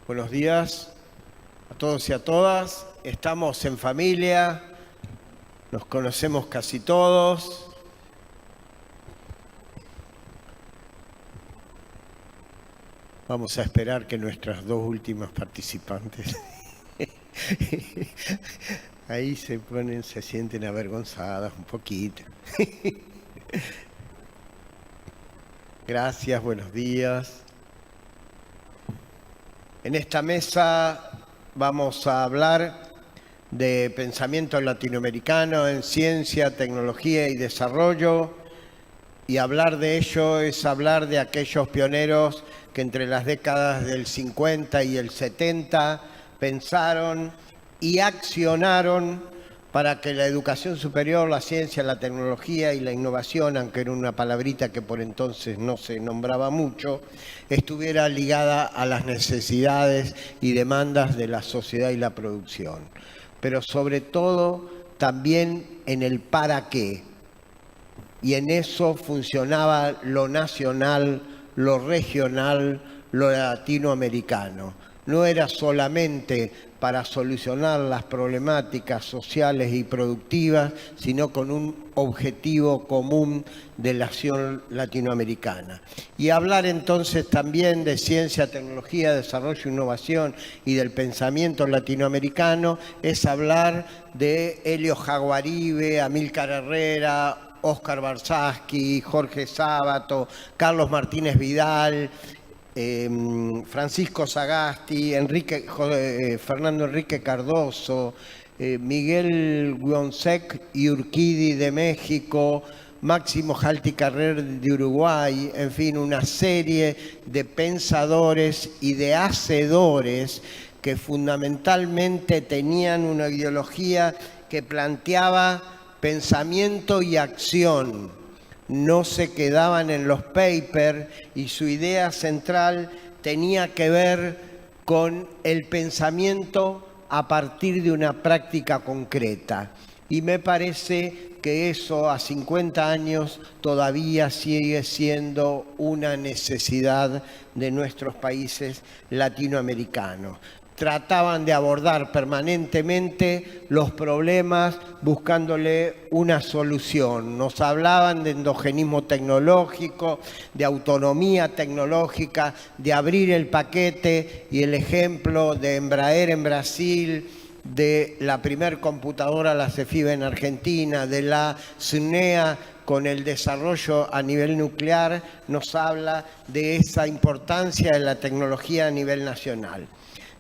Buenos días a todos y a todas. Estamos en familia, nos conocemos casi todos. Vamos a esperar que nuestras dos últimas participantes ahí se sienten avergonzadas un poquito. Gracias, buenos días. En esta mesa vamos a hablar de pensamiento latinoamericano en ciencia, tecnología y desarrollo. Y hablar de ello es hablar de aquellos pioneros que entre las décadas del 50 y el 70 pensaron y accionaron para que la educación superior, la ciencia, la tecnología y la innovación, aunque era una palabrita que por entonces no se nombraba mucho, estuviera ligada a las necesidades y demandas de la sociedad y la producción. Pero sobre todo también en el para qué. Y en eso funcionaba lo nacional, lo regional, lo latinoamericano. No era solamente para solucionar las problemáticas sociales y productivas, sino con un objetivo común de la acción latinoamericana. Y hablar entonces también de ciencia, tecnología, desarrollo, innovación y del pensamiento latinoamericano es hablar de Helio Jaguaribe, Amílcar Herrera, Óscar Barsasky, Jorge Sábato, Carlos Martínez Vidal, Francisco Sagasti, Fernando Enrique Cardoso, Miguel Guionsec y Urquidi de México, Máximo Jalti Carrer de Uruguay, en fin, una serie de pensadores y de hacedores que fundamentalmente tenían una ideología que planteaba pensamiento y acción. No se quedaban en los papers y su idea central tenía que ver con el pensamiento a partir de una práctica concreta. Y me parece que eso a 50 años todavía sigue siendo una necesidad de nuestros países latinoamericanos. Trataban de abordar permanentemente los problemas buscándole una solución. Nos hablaban de endogenismo tecnológico, de autonomía tecnológica, de abrir el paquete y el ejemplo de Embraer en Brasil, de la primer computadora, la CEFIB en Argentina, de la SUNEA con el desarrollo a nivel nuclear, nos habla de esa importancia de la tecnología a nivel nacional.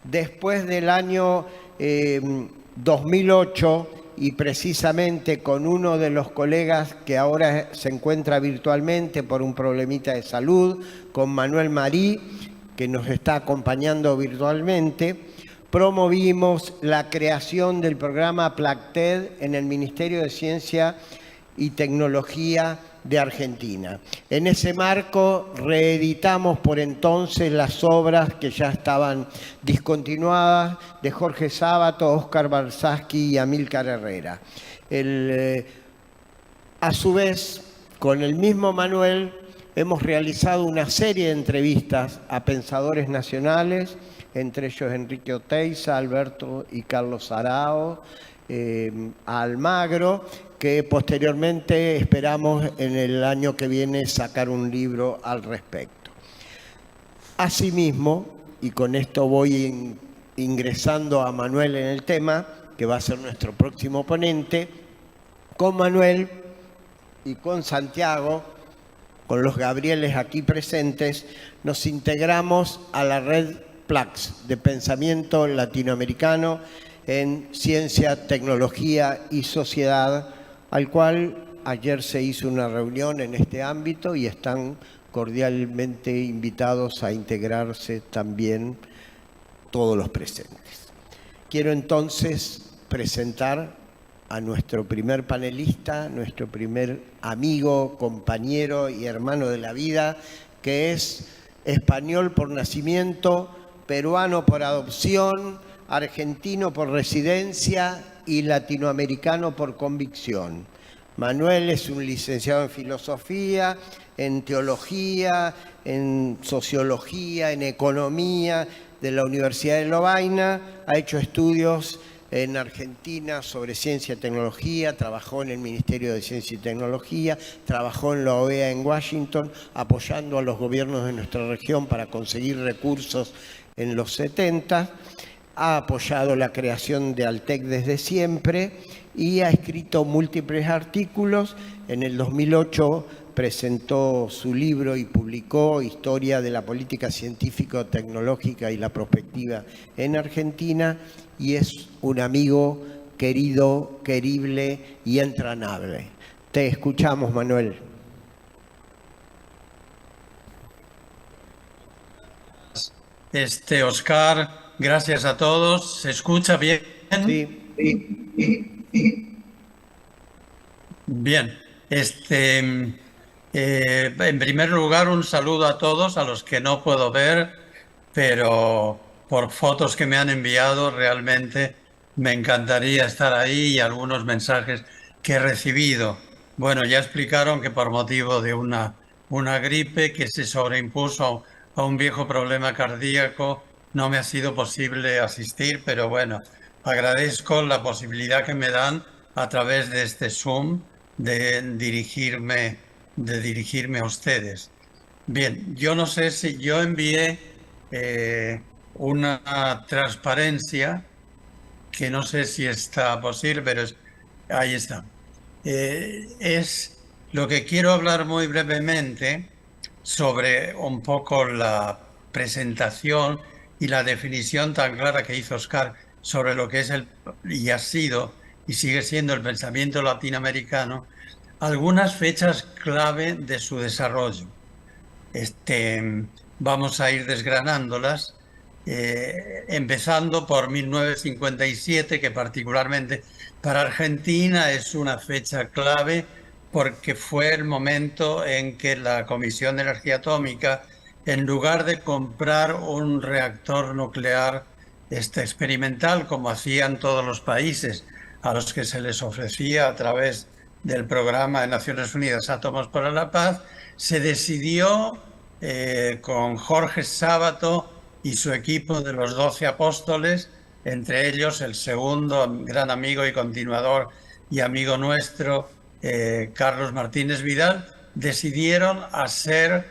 Después del año 2008 y precisamente con uno de los colegas que ahora se encuentra virtualmente por un problemita de salud, con Manuel Marí, que nos está acompañando virtualmente, promovimos la creación del programa PLACTED en el Ministerio de Ciencia y Tecnología de Argentina. En ese marco reeditamos por entonces las obras que ya estaban discontinuadas de Jorge Sábato, Óscar Barsasky y Amílcar Herrera. A su vez, con el mismo Manuel, hemos realizado una serie de entrevistas a pensadores nacionales, entre ellos Enrique Oteiza, Alberto y Carlos Arao, a Almagro, que posteriormente esperamos en el año que viene sacar un libro al respecto. Asimismo, y con esto voy ingresando a Manuel en el tema, que va a ser nuestro próximo ponente, con Manuel y con Santiago, con los Gabrieles aquí presentes, nos integramos a la red PLACS de pensamiento latinoamericano en ciencia, tecnología y sociedad, al cual ayer se hizo una reunión en este ámbito y están cordialmente invitados a integrarse también todos los presentes. Quiero entonces presentar a nuestro primer panelista, nuestro primer amigo, compañero y hermano de la vida, que es español por nacimiento, peruano por adopción, argentino por residencia y latinoamericano por convicción. Manuel es un licenciado en filosofía, en teología, en sociología, en economía, de la Universidad de Lovaina, ha hecho estudios en Argentina sobre ciencia y tecnología, trabajó en el Ministerio de Ciencia y Tecnología, trabajó en la OEA en Washington, apoyando a los gobiernos de nuestra región para conseguir recursos en los 70, ha apoyado la creación de Altec desde siempre y ha escrito múltiples artículos. En el 2008 presentó su libro y publicó Historia de la Política Científico-Tecnológica y la Prospectiva en Argentina, y es un amigo querido, querible y entranable. Te escuchamos, Manuel. Oscar, gracias a todos. ¿Se escucha bien? Sí. Bien. En primer lugar, un saludo a todos, a los que no puedo ver, pero por fotos que me han enviado realmente me encantaría estar ahí, y algunos mensajes que he recibido. Bueno, ya explicaron que por motivo de una gripe que se sobreimpuso a un viejo problema cardíaco no me ha sido posible asistir, pero bueno, agradezco la posibilidad que me dan a través de este Zoom de dirigirme a ustedes. Bien, yo no sé si yo envié una transparencia que no sé si está posible, pero ahí está. Es lo que quiero hablar muy brevemente sobre un poco la presentación y la definición tan clara que hizo Oscar sobre lo que es y ha sido y sigue siendo el pensamiento latinoamericano, algunas fechas clave de su desarrollo. Vamos a ir desgranándolas, empezando por 1957, que particularmente para Argentina es una fecha clave porque fue el momento en que la Comisión de Energía Atómica, en lugar de comprar un reactor nuclear experimental, como hacían todos los países a los que se les ofrecía a través del programa de Naciones Unidas Átomos para la Paz, se decidió con Jorge Sábato y su equipo de los 12 apóstoles, entre ellos el segundo gran amigo y continuador y amigo nuestro, Carlos Martínez Vidal, decidieron hacer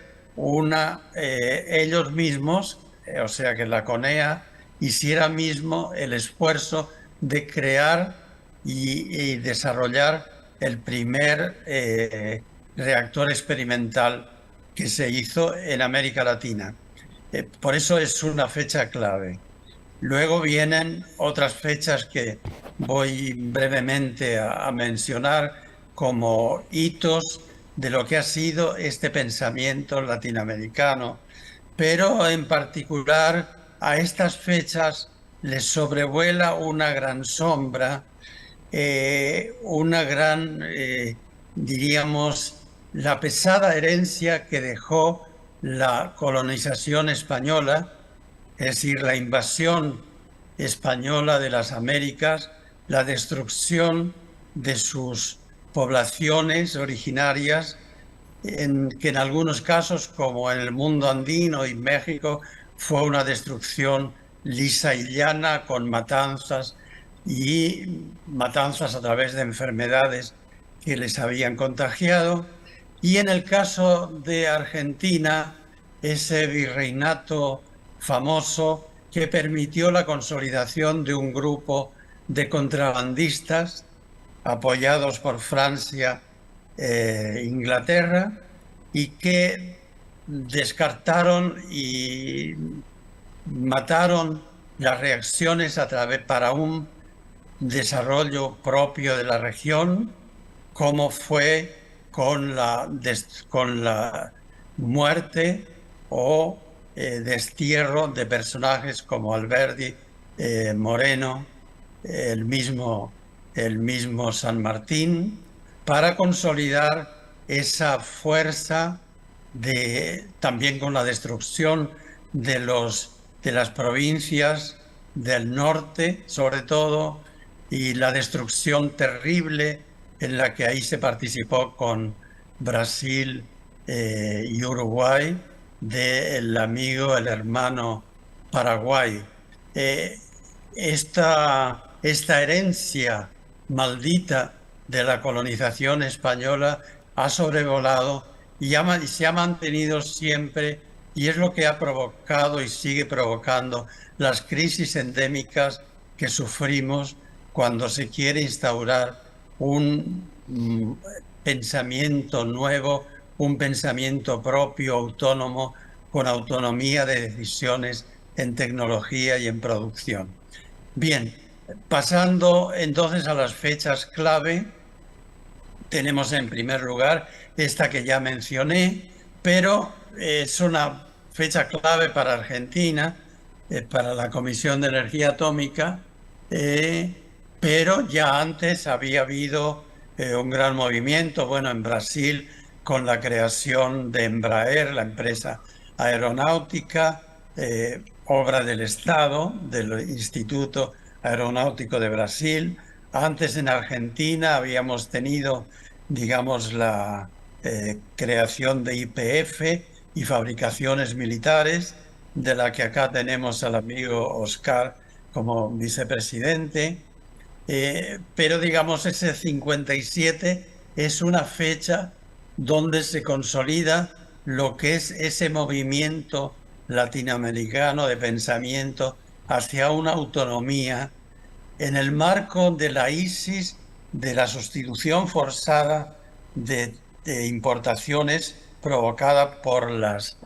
ellos mismos, o sea que la CONEA hiciera mismo el esfuerzo de crear y desarrollar el primer reactor experimental que se hizo en América Latina. Por eso es una fecha clave. Luego vienen otras fechas que voy brevemente a mencionar como hitos de lo que ha sido este pensamiento latinoamericano, pero en particular a estas fechas les sobrevuela una gran sombra, diríamos, la pesada herencia que dejó la colonización española, es decir, la invasión española de las Américas, la destrucción de sus poblaciones originarias, que en algunos casos, como en el mundo andino y México, fue una destrucción lisa y llana, con matanzas a través de enfermedades que les habían contagiado. Y en el caso de Argentina, ese virreinato famoso que permitió la consolidación de un grupo de contrabandistas apoyados por Francia e Inglaterra, y que descartaron y mataron las reacciones para un desarrollo propio de la región, como fue con la muerte o destierro de personajes como Alberdi, Moreno, el mismo San Martín, para consolidar esa fuerza también con la destrucción de las provincias del norte, sobre todo, y la destrucción terrible en la que ahí se participó con Brasil y Uruguay, del amigo, el hermano Paraguay. Eh, esta herencia maldita de la colonización española ha sobrevolado y se ha mantenido siempre, y es lo que ha provocado y sigue provocando las crisis endémicas que sufrimos cuando se quiere instaurar un pensamiento nuevo, un pensamiento propio, autónomo, con autonomía de decisiones en tecnología y en producción. Bien, pasando entonces a las fechas clave, tenemos en primer lugar esta que ya mencioné, pero es una fecha clave para Argentina, para la Comisión de Energía Atómica, pero ya antes había habido un gran movimiento, bueno, en Brasil, con la creación de Embraer, la empresa aeronáutica, obra del Estado, del Instituto Aeronáutico de Brasil. Antes en Argentina habíamos tenido, digamos, la creación de YPF y fabricaciones militares, de la que acá tenemos al amigo Oscar como vicepresidente. Pero digamos, ese 57 es una fecha donde se consolida lo que es ese movimiento latinoamericano de pensamiento hacia una autonomía en el marco de la ISIS, de la sustitución forzada de importaciones provocada por las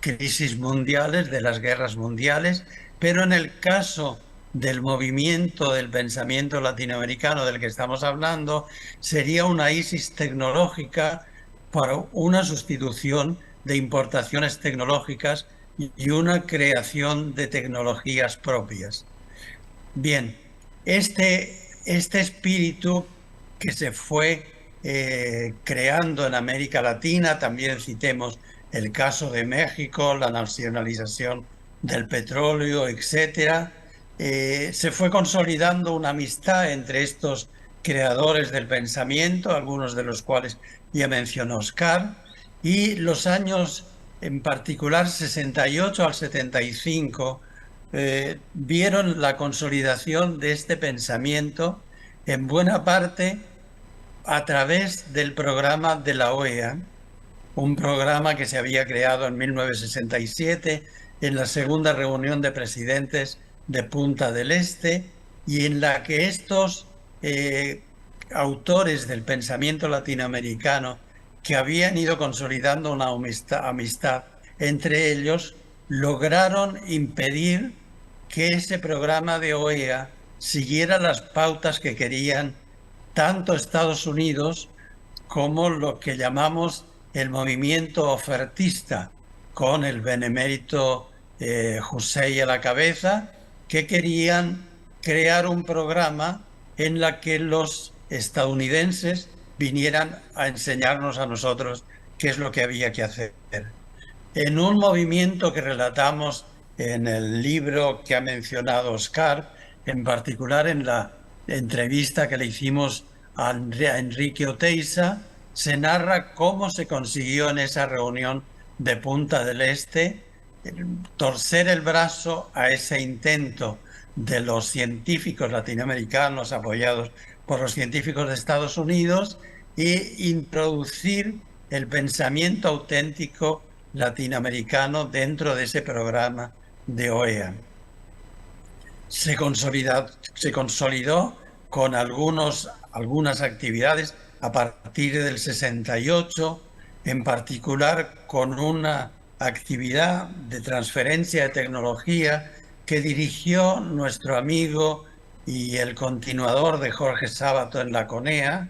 crisis mundiales, de las guerras mundiales, pero en el caso del movimiento del pensamiento latinoamericano del que estamos hablando, sería una ISIS tecnológica para una sustitución de importaciones tecnológicas y una creación de tecnologías propias. Bien, este espíritu que se fue creando en América Latina, también citemos el caso de México, la nacionalización del petróleo, etcétera, se fue consolidando una amistad entre estos creadores del pensamiento, algunos de los cuales ya mencionó Oscar, y los años en particular 68 al 75 vieron la consolidación de este pensamiento en buena parte a través del programa de la OEA, un programa que se había creado en 1967 en la segunda reunión de presidentes de Punta del Este, y en la que estos autores del pensamiento latinoamericano, que habían ido consolidando una amistad entre ellos, lograron impedir que ese programa de OEA siguiera las pautas que querían tanto Estados Unidos como lo que llamamos el movimiento ofertista, con el benemérito Hussey a la cabeza, que querían crear un programa en la que los estadounidenses vinieran a enseñarnos a nosotros qué es lo que había que hacer. En un movimiento que relatamos en el libro que ha mencionado Oscar, en particular en la entrevista que le hicimos a Enrique Oteiza, se narra cómo se consiguió en esa reunión de Punta del Este torcer el brazo a ese intento de los científicos latinoamericanos apoyados por los científicos de Estados Unidos e introducir el pensamiento auténtico latinoamericano dentro de ese programa de OEA. Se consolidó con algunas actividades a partir del 68, en particular con una actividad de transferencia de tecnología que dirigió nuestro amigo y el continuador de Jorge Sábato en la CONEA,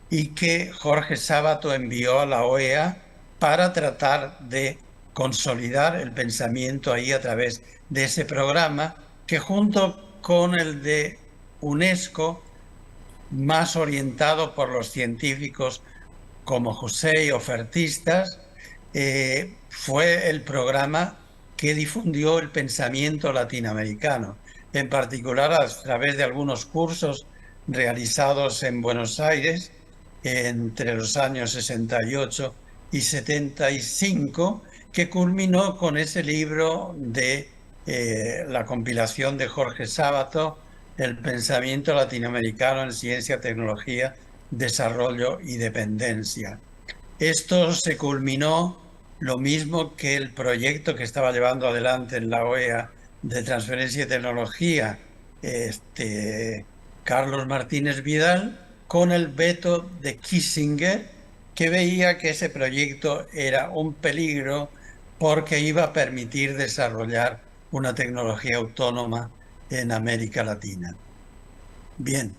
y que Jorge Sábato envió a la OEA para tratar de consolidar el pensamiento ahí a través de ese programa, que junto con el de UNESCO, más orientado por los científicos como José, ofertistas, fue el programa que difundió el pensamiento latinoamericano, en particular a través de algunos cursos realizados en Buenos Aires entre los años 68 y 75, que culminó con ese libro de la compilación de Jorge Sábato, El pensamiento latinoamericano en ciencia, tecnología, desarrollo y dependencia. Esto se culminó lo mismo que el proyecto que estaba llevando adelante en la OEA de transferencia de tecnología, Carlos Martínez Vidal, con el veto de Kissinger, que veía que ese proyecto era un peligro porque iba a permitir desarrollar una tecnología autónoma en América Latina. Bien,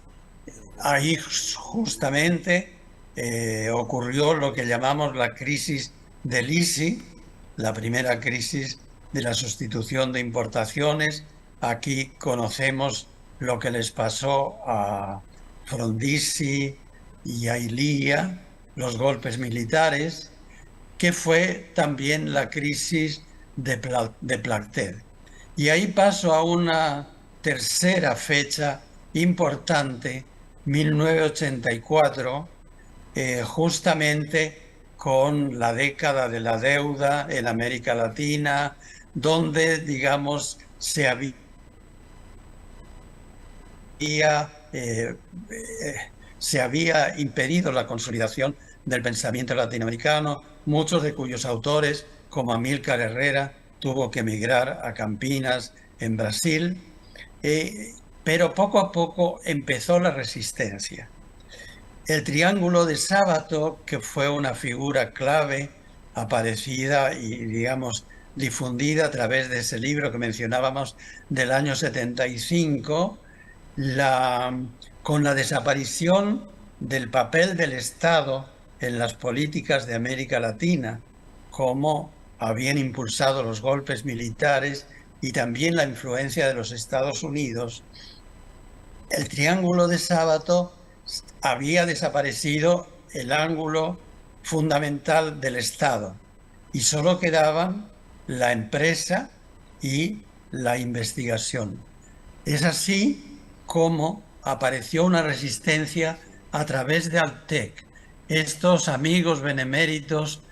ahí justamente ocurrió lo que llamamos la crisis del ISI, la primera crisis de la sustitución de importaciones. Aquí conocemos lo que les pasó a Frondizi y a Ilía, los golpes militares, que fue también la crisis de Plagtet. Y ahí paso a una tercera fecha importante, 1984, justamente con la década de la deuda en América Latina, donde, digamos, se había impedido la consolidación del pensamiento latinoamericano, muchos de cuyos autores, como Amílcar Herrera, tuvo que emigrar a Campinas, en Brasil, pero poco a poco empezó la resistencia. El Triángulo de Sábato, que fue una figura clave, aparecida y, digamos, difundida a través de ese libro que mencionábamos del año 75, con la desaparición del papel del Estado en las políticas de América Latina, como habían impulsado los golpes militares y también la influencia de los Estados Unidos, el Triángulo de Sábato había desaparecido el ángulo fundamental del Estado y solo quedaban la empresa y la investigación. Es así como apareció una resistencia a través de Altec. Estos amigos beneméritos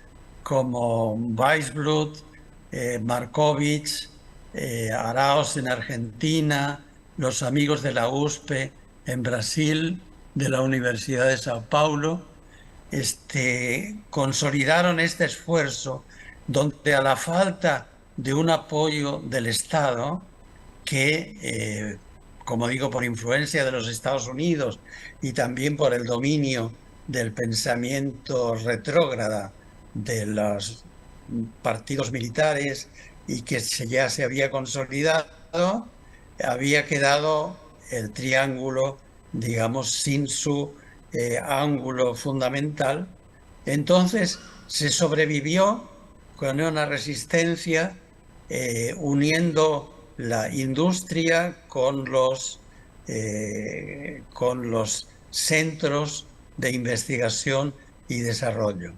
como Weisblut, Markovich, Arauz en Argentina, los amigos de la USP en Brasil, de la Universidad de Sao Paulo, consolidaron este esfuerzo donde a la falta de un apoyo del Estado, que, como digo, por influencia de los Estados Unidos y también por el dominio del pensamiento retrógrada de los partidos militares y que ya se había consolidado, había quedado el triángulo, digamos, sin su ángulo fundamental. Entonces se sobrevivió con una resistencia uniendo la industria con los centros de investigación y desarrollo.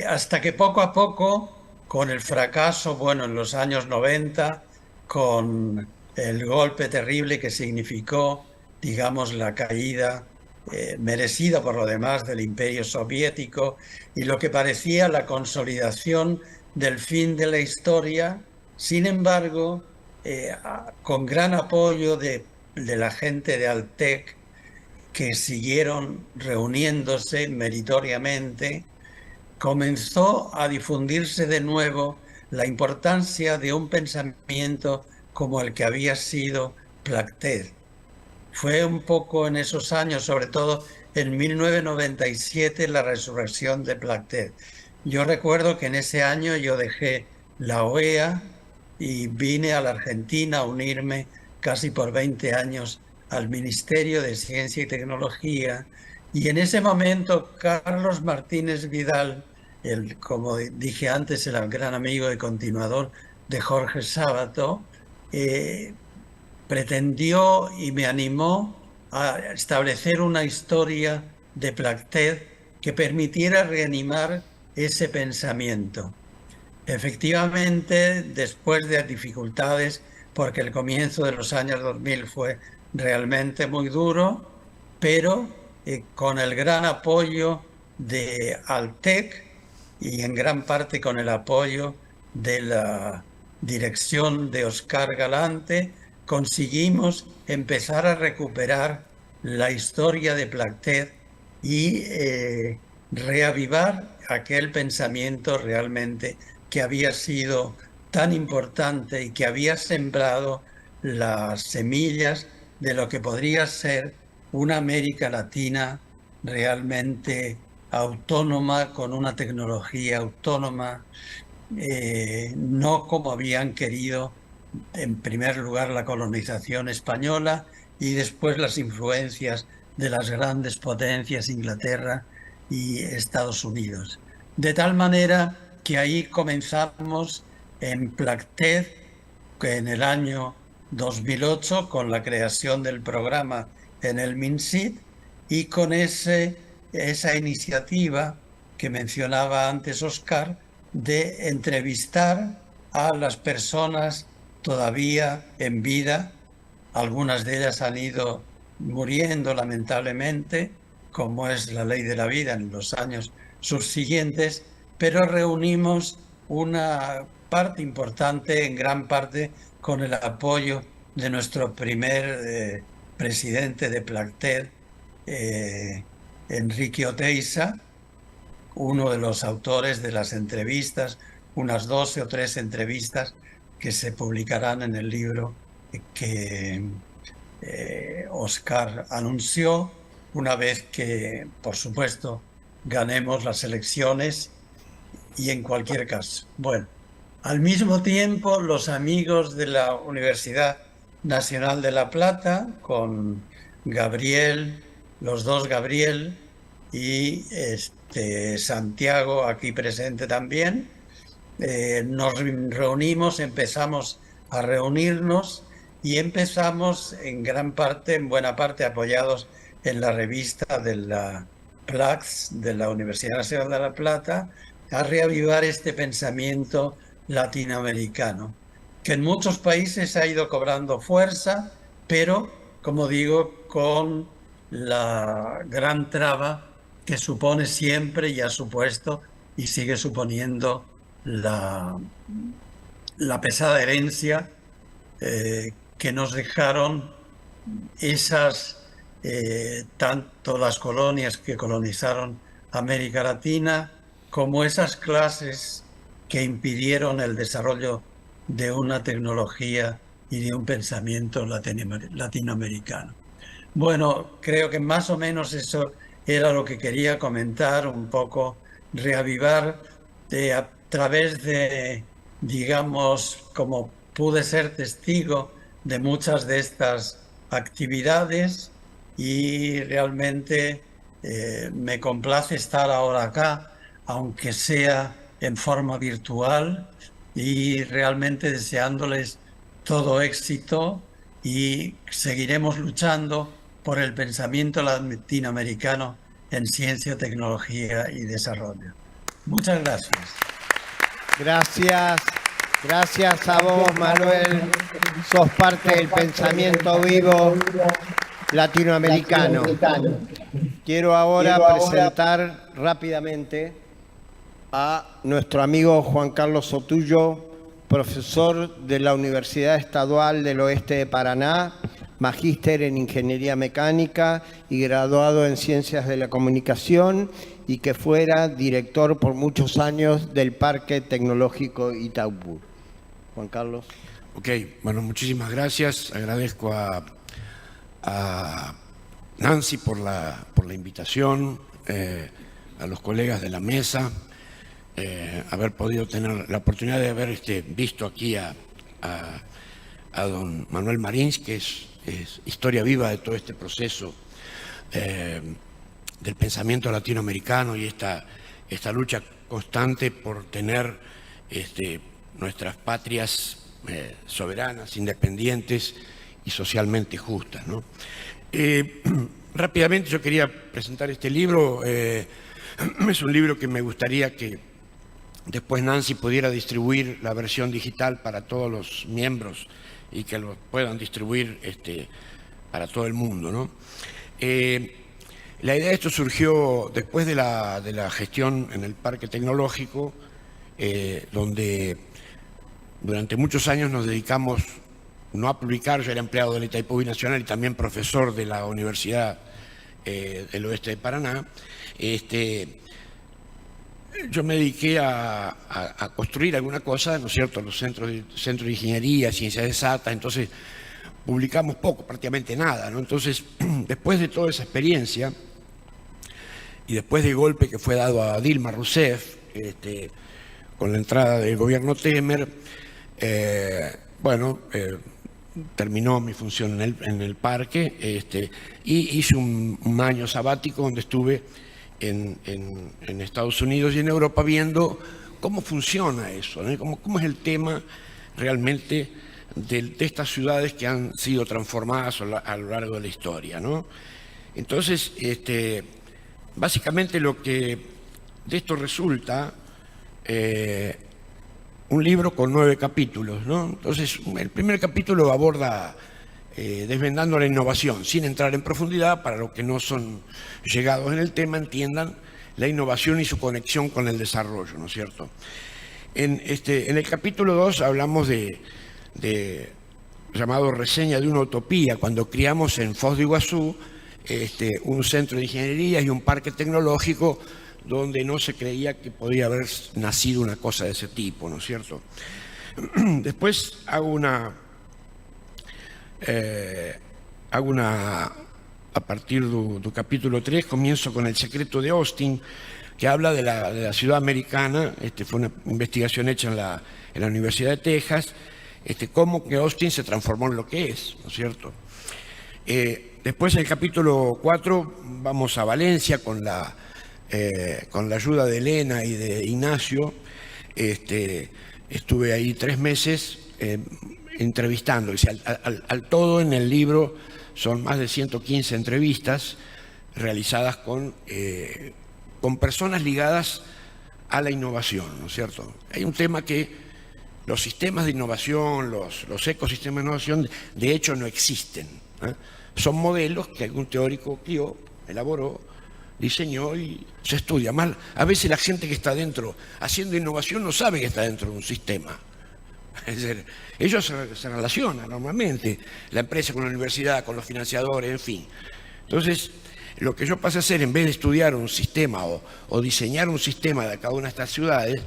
Hasta que poco a poco, con el fracaso, bueno, en los años 90, con el golpe terrible que significó, digamos, la caída merecida por lo demás del Imperio Soviético y lo que parecía la consolidación del fin de la historia, sin embargo, con gran apoyo de la gente de Altec, que siguieron reuniéndose meritoriamente, comenzó a difundirse de nuevo la importancia de un pensamiento como el que había sido Plagtet. Fue un poco en esos años, sobre todo en 1997, la resurrección de Plagtet. Yo recuerdo que en ese año yo dejé la OEA y vine a la Argentina a unirme casi por 20 años al Ministerio de Ciencia y Tecnología. Y en ese momento, Carlos Martínez Vidal, como dije antes, el gran amigo y continuador de Jorge Sábato, pretendió y me animó a establecer una historia de Plagtet que permitiera reanimar ese pensamiento. Efectivamente, después de dificultades, porque el comienzo de los años 2000 fue realmente muy duro, pero con el gran apoyo de Altec, y en gran parte con el apoyo de la dirección de Oscar Galante, conseguimos empezar a recuperar la historia de Plachtet y reavivar aquel pensamiento realmente que había sido tan importante y que había sembrado las semillas de lo que podría ser una América Latina realmente autónoma, con una tecnología autónoma, no como habían querido en primer lugar la colonización española y después las influencias de las grandes potencias, Inglaterra y Estados Unidos. De tal manera que ahí comenzamos en Plachtet, que en el año 2008, con la creación del programa en el MINSIT y con esa iniciativa que mencionaba antes Oscar, de entrevistar a las personas todavía en vida. Algunas de ellas han ido muriendo lamentablemente, como es la ley de la vida en los años subsiguientes, pero reunimos una parte importante, en gran parte, con el apoyo de nuestro primer presidente de Plachtet, Enrique Oteiza, uno de los autores de las entrevistas, unas 12 o 13 entrevistas que se publicarán en el libro que Oscar anunció una vez que, por supuesto, ganemos las elecciones y en cualquier caso. Bueno, al mismo tiempo, los amigos de la Universidad Nacional de La Plata, con Gabriel, los dos Gabriel y Santiago, aquí presente también, nos reunimos, empezamos a reunirnos y empezamos en gran parte, en buena parte, apoyados en la revista de la PLAX, de la Universidad Nacional de La Plata, a reavivar este pensamiento latinoamericano, que en muchos países ha ido cobrando fuerza, pero, como digo, con la gran traba que supone siempre y ha supuesto y sigue suponiendo la pesada herencia que nos dejaron tanto las colonias que colonizaron América Latina, como esas clases que impidieron el desarrollo de una tecnología y de un pensamiento latinoamericano. Bueno, creo que más o menos eso era lo que quería comentar, un poco reavivar a través de, digamos, como pude ser testigo de muchas de estas actividades y realmente me complace estar ahora acá, aunque sea en forma virtual, y realmente deseándoles todo éxito y seguiremos luchando por el pensamiento latinoamericano en ciencia, tecnología y desarrollo. Muchas gracias. Gracias. Gracias a vos, Manuel. Sos parte del pensamiento vivo latinoamericano. Quiero ahora presentar rápidamente a nuestro amigo Juan Carlos Sotullo, profesor de la Universidad Estadual del Oeste de Paraná, magíster en Ingeniería Mecánica y graduado en Ciencias de la Comunicación, y que fuera director por muchos años del Parque Tecnológico Itaipú. Juan Carlos. Ok, bueno, muchísimas gracias. Agradezco a Nancy por la invitación, a los colegas de la mesa, haber podido tener la oportunidad de haber visto aquí a don Manuel Marins, que es historia viva de todo este proceso del pensamiento latinoamericano y esta lucha constante por tener nuestras patrias soberanas, independientes y socialmente justas, ¿no? Rápidamente yo quería presentar este libro. Es un libro que me gustaría que después Nancy pudiera distribuir la versión digital para todos los miembros y que lo puedan distribuir para todo el mundo, ¿no? La idea de esto surgió después de la gestión en el Parque Tecnológico, donde durante muchos años nos dedicamos no a publicar. Yo era empleado del Itaipú Binacional y también profesor de la Universidad del Oeste de Paraná. Yo me dediqué a construir alguna cosa, ¿no es cierto?, los centros de ingeniería, ciencias exactas. Entonces publicamos poco, prácticamente nada, ¿no? Entonces, después de toda esa experiencia y después del golpe que fue dado a Dilma Rousseff, con la entrada del gobierno Temer, terminó mi función en el parque, y hice un año sabático donde estuve en Estados Unidos y en Europa viendo cómo funciona eso, ¿no? Cómo es el tema realmente de estas ciudades que han sido transformadas a lo largo de la historia, ¿no? Entonces, básicamente lo que de esto resulta, un libro con 9 capítulos, ¿no? Entonces, el primer capítulo aborda desvendando la innovación, sin entrar en profundidad. Para los que no son llegados en el tema, entiendan la innovación y su conexión con el desarrollo, ¿no es cierto? En el capítulo 2 hablamos de llamado Reseña de una utopía, cuando criamos en Foz de Iguazú un centro de ingeniería y un parque tecnológico donde no se creía que podía haber nacido una cosa de ese tipo, ¿no es cierto? Después hago una, a partir del capítulo 3, comienzo con El secreto de Austin, que habla de la ciudad americana. Fue una investigación hecha en la Universidad de Texas, cómo que Austin se transformó en lo que es, ¿no es cierto? Después, en el capítulo 4, vamos a Valencia con la ayuda de Elena y de Ignacio. Estuve ahí 3 meses entrevistando. Al todo, en el libro son más de 115 entrevistas realizadas con personas ligadas a la innovación, ¿no es cierto? Hay un tema que los sistemas de innovación, los ecosistemas de innovación, de hecho no existen, ¿eh? Son modelos que algún teórico crió, elaboró, diseñó y se estudia mal. A veces la gente que está dentro haciendo innovación no sabe que está dentro de un sistema. Es decir, ellos se relacionan normalmente, la empresa con la universidad, con los financiadores, en fin. Entonces, lo que yo pasé a hacer, en vez de estudiar un sistema o diseñar un sistema de cada una de estas ciudades,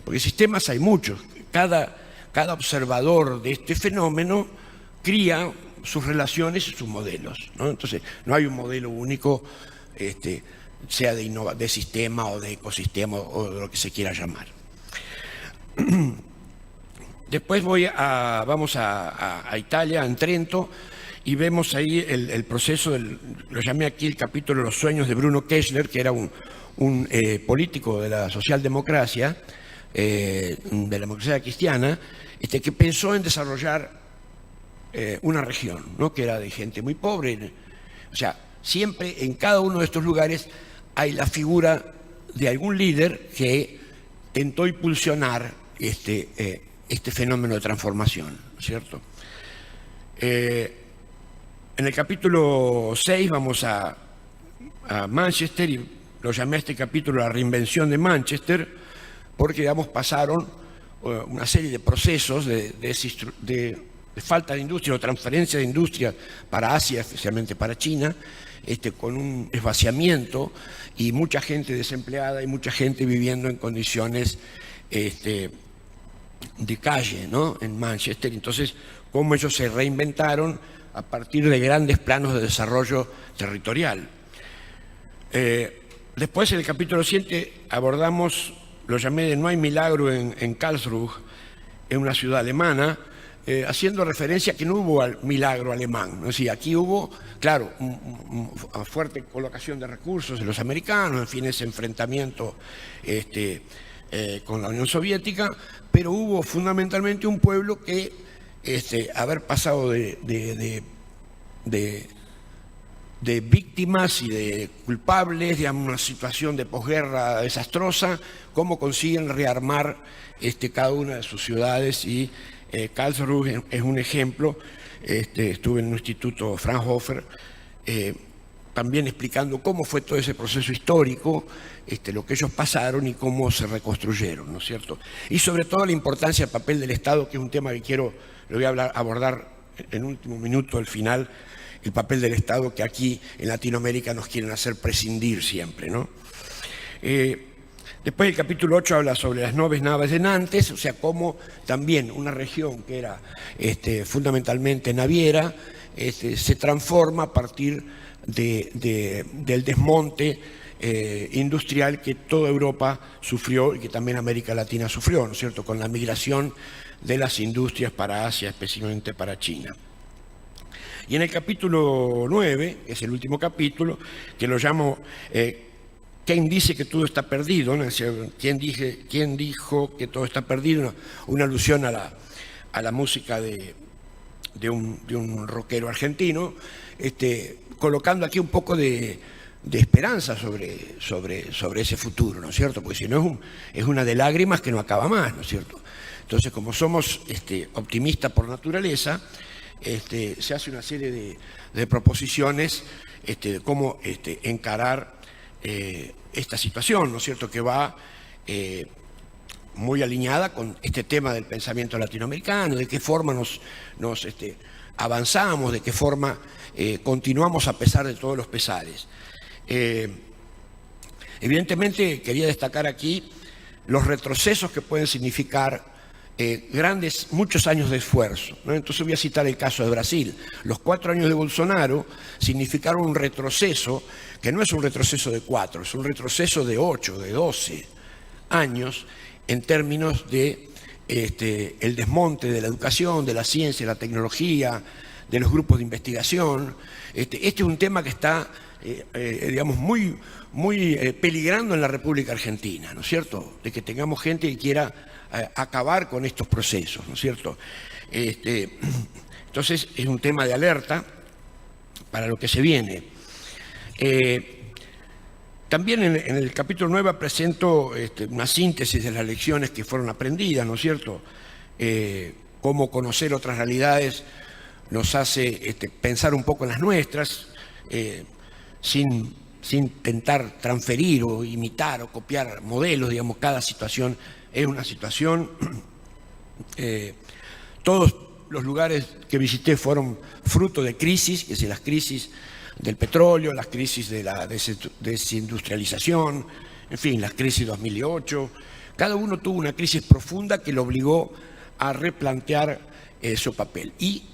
porque sistemas hay muchos, cada observador de este fenómeno cría sus relaciones y sus modelos, ¿no? Entonces, no hay un modelo único, sea de sistema o de ecosistema o de lo que se quiera llamar. Después vamos a Italia, en Trento, y vemos ahí el proceso, lo llamé aquí el capítulo Los sueños de Bruno Kessler, que era un político de la socialdemocracia, de la democracia cristiana, que pensó en desarrollar una región, ¿no?, que era de gente muy pobre. O sea, siempre en cada uno de estos lugares hay la figura de algún líder que tentó impulsionar este fenómeno de transformación, ¿cierto? En el capítulo 6 vamos a Manchester, y lo llamé a este capítulo La reinvención de Manchester, porque, digamos, pasaron una serie de procesos de falta de industria o transferencia de industria para Asia, especialmente para China, con un esvaciamiento y mucha gente desempleada y mucha gente viviendo en condiciones de calle, ¿no?, en Manchester. Entonces, cómo ellos se reinventaron a partir de grandes planos de desarrollo territorial. Después, en el capítulo 7, abordamos, lo llamé de No hay milagro en Karlsruhe, en una ciudad alemana, haciendo referencia a que no hubo milagro alemán, ¿no? Es decir, aquí hubo, claro, una fuerte colocación de recursos de los americanos, en fin, ese enfrentamiento con la Unión Soviética, pero hubo fundamentalmente un pueblo que, haber pasado de víctimas y de culpables, digamos, una situación de posguerra desastrosa, cómo consiguen rearmar cada una de sus ciudades. Y Karlsruhe es un ejemplo. Estuve en un instituto Fraunhofer, también explicando cómo fue todo ese proceso histórico, lo que ellos pasaron y cómo se reconstruyeron, ¿no es cierto? Y sobre todo la importancia del papel del Estado, que es un tema que lo voy a abordar en último minuto, al final, el papel del Estado que aquí en Latinoamérica nos quieren hacer prescindir siempre, ¿no? Después el capítulo 8 habla sobre las nuevas naves de Nantes, o sea, cómo también una región que era fundamentalmente naviera, se transforma a partir del desmonte industrial que toda Europa sufrió y que también América Latina sufrió, ¿no es cierto?, con la migración de las industrias para Asia, especialmente para China. Y en el capítulo 9, que es el último capítulo, que lo llamo ¿quién dice que todo está perdido? ¿No? ¿Quién dijo que todo está perdido? Una alusión a la música de un rockero argentino, colocando aquí un poco de esperanza sobre ese futuro, ¿no es cierto? Porque si no es una de lágrimas que no acaba más, ¿no es cierto? Entonces, como somos optimistas por naturaleza, se hace una serie de proposiciones de cómo encarar esta situación, ¿no es cierto?, que va muy alineada con este tema del pensamiento latinoamericano, de qué forma nos avanzamos, de qué forma continuamos a pesar de todos los pesares. Evidentemente quería destacar aquí los retrocesos que pueden significar muchos años de esfuerzo, ¿no? Entonces voy a citar el caso de Brasil. Los 4 años de Bolsonaro significaron un retroceso, que no es un retroceso de 4, es un retroceso de 8, de 12 años en términos de el desmonte de la educación, de la ciencia, de la tecnología, de los grupos de investigación. Este es un tema que está, digamos, muy peligrando en la República Argentina, ¿no es cierto?, de que tengamos gente que quiera acabar con estos procesos, ¿no es cierto? Entonces es un tema de alerta para lo que se viene. También en el capítulo 9 presento una síntesis de las lecciones que fueron aprendidas, ¿no es cierto? Cómo conocer otras realidades nos hace pensar un poco en las nuestras, sin intentar transferir o imitar o copiar modelos, digamos, cada situación es una situación. Todos los lugares que visité fueron fruto de crisis, es decir, las crisis del petróleo, las crisis de la desindustrialización, en fin, las crisis 2008. Cada uno tuvo una crisis profunda que lo obligó a replantear su papel. Y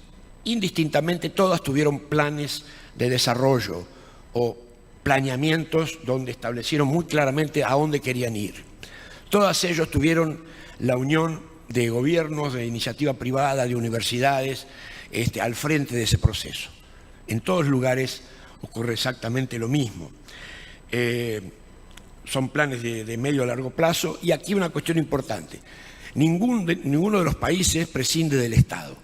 indistintamente todas tuvieron planes de desarrollo o planeamientos donde establecieron muy claramente a dónde querían ir. Todos ellos tuvieron la unión de gobiernos, de iniciativa privada, de universidades, al frente de ese proceso. En todos lugares ocurre exactamente lo mismo. Son planes de medio a largo plazo, y aquí una cuestión importante. Ninguno de los países prescinde del Estado,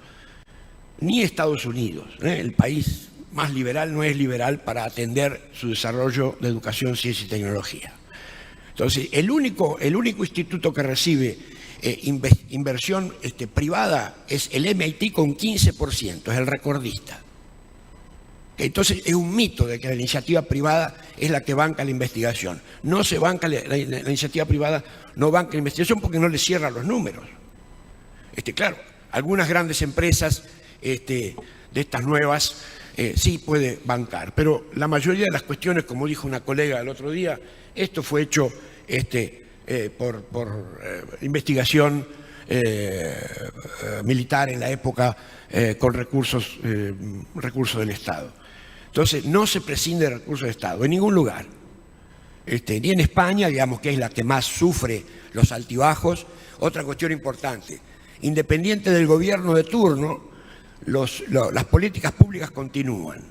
ni Estados Unidos, el país más liberal no es liberal para atender su desarrollo de educación, ciencia y tecnología. Entonces, el único instituto que recibe inversión privada es el MIT con 15%, es el recordista. Entonces, es un mito de que la iniciativa privada es la que banca la investigación. No se banca, la iniciativa privada no banca la investigación porque no le cierra los números. Claro, algunas grandes empresas de estas nuevas sí puede bancar, pero la mayoría de las cuestiones, como dijo una colega el otro día, esto fue hecho por investigación militar en la época con recursos del Estado. Entonces, no se prescinde de recursos del Estado en ningún lugar. Ni en España, digamos, que es la que más sufre los altibajos. Otra cuestión importante, independiente del gobierno de turno, las políticas públicas continúan.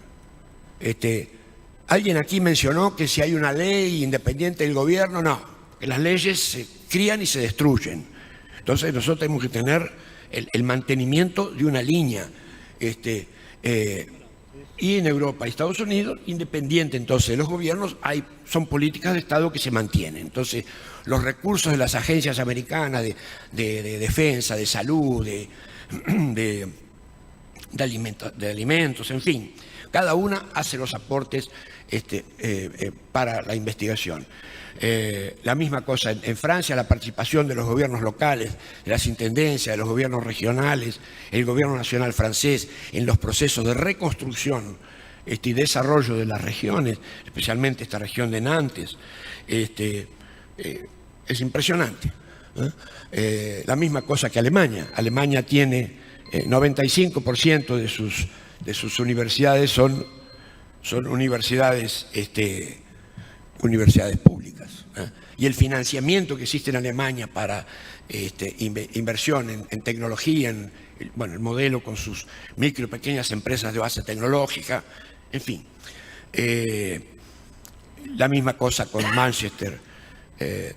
Alguien aquí mencionó que si hay una ley independiente del gobierno, no, que las leyes se crían y se destruyen. Entonces nosotros tenemos que tener el mantenimiento de una línea. Y en Europa y Estados Unidos, independiente entonces de los gobiernos, son políticas de Estado que se mantienen. Entonces los recursos de las agencias americanas de defensa, de salud, de alimentos, en fin, Cada una hace los aportes para la investigación. La misma cosa en Francia, la participación de los gobiernos locales, de las intendencias, de los gobiernos regionales, el gobierno nacional francés en los procesos de reconstrucción y desarrollo de las regiones, especialmente esta región de Nantes, es impresionante. La misma cosa que Alemania. Alemania tiene 95% de sus universidades son universidades públicas. Y el financiamiento que existe en Alemania para inversión en tecnología, el modelo con sus micro y pequeñas empresas de base tecnológica, en fin. La misma cosa con Manchester,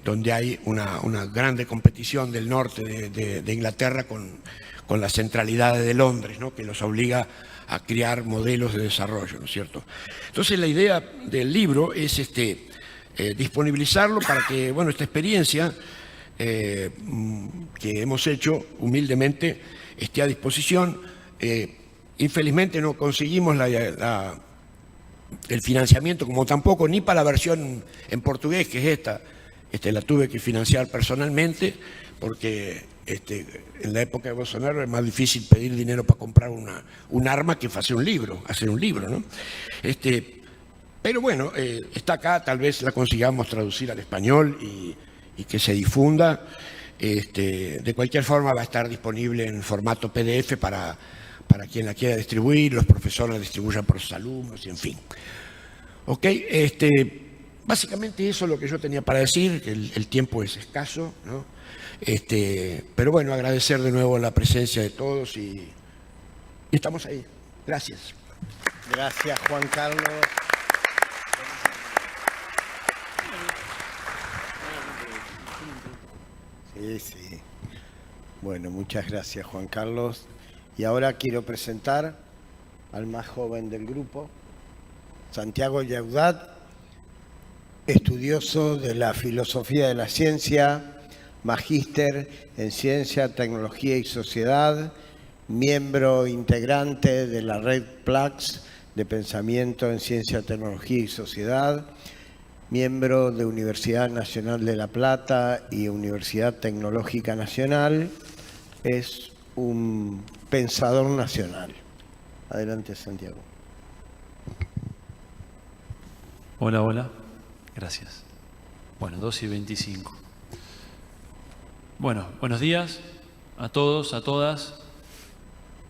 donde hay una grande competición del norte de Inglaterra con la centralidad de Londres, ¿no?, que los obliga a crear modelos de desarrollo, ¿no es cierto? Entonces la idea del libro es disponibilizarlo para que, bueno, esta experiencia que hemos hecho humildemente esté a disposición. Infelizmente no conseguimos el financiamiento, como tampoco ni para la versión en portugués, que es esta, la tuve que financiar personalmente, porque en la época de Bolsonaro es más difícil pedir dinero para comprar un arma que hacer un libro, ¿no? Pero bueno, está acá, tal vez la consigamos traducir al español y que se difunda. De cualquier forma va a estar disponible en formato PDF para quien la quiera distribuir, los profesores la distribuyan por sus alumnos y en fin. Ok, básicamente eso es lo que yo tenía para decir, que el tiempo es escaso, ¿no? Pero bueno, agradecer de nuevo la presencia de todos y estamos ahí. Gracias. Gracias, Juan Carlos. Sí. Bueno, muchas gracias, Juan Carlos. Y ahora quiero presentar al más joven del grupo, Santiago Yaudat, estudioso de la filosofía de la ciencia, magíster en Ciencia, Tecnología y Sociedad, miembro integrante de la red PLAX de Pensamiento en Ciencia, Tecnología y Sociedad, miembro de Universidad Nacional de La Plata y Universidad Tecnológica Nacional. Es un pensador nacional. Adelante, Santiago. Hola, hola. Gracias. Bueno, 2:25. Bueno, buenos días a todos, a todas.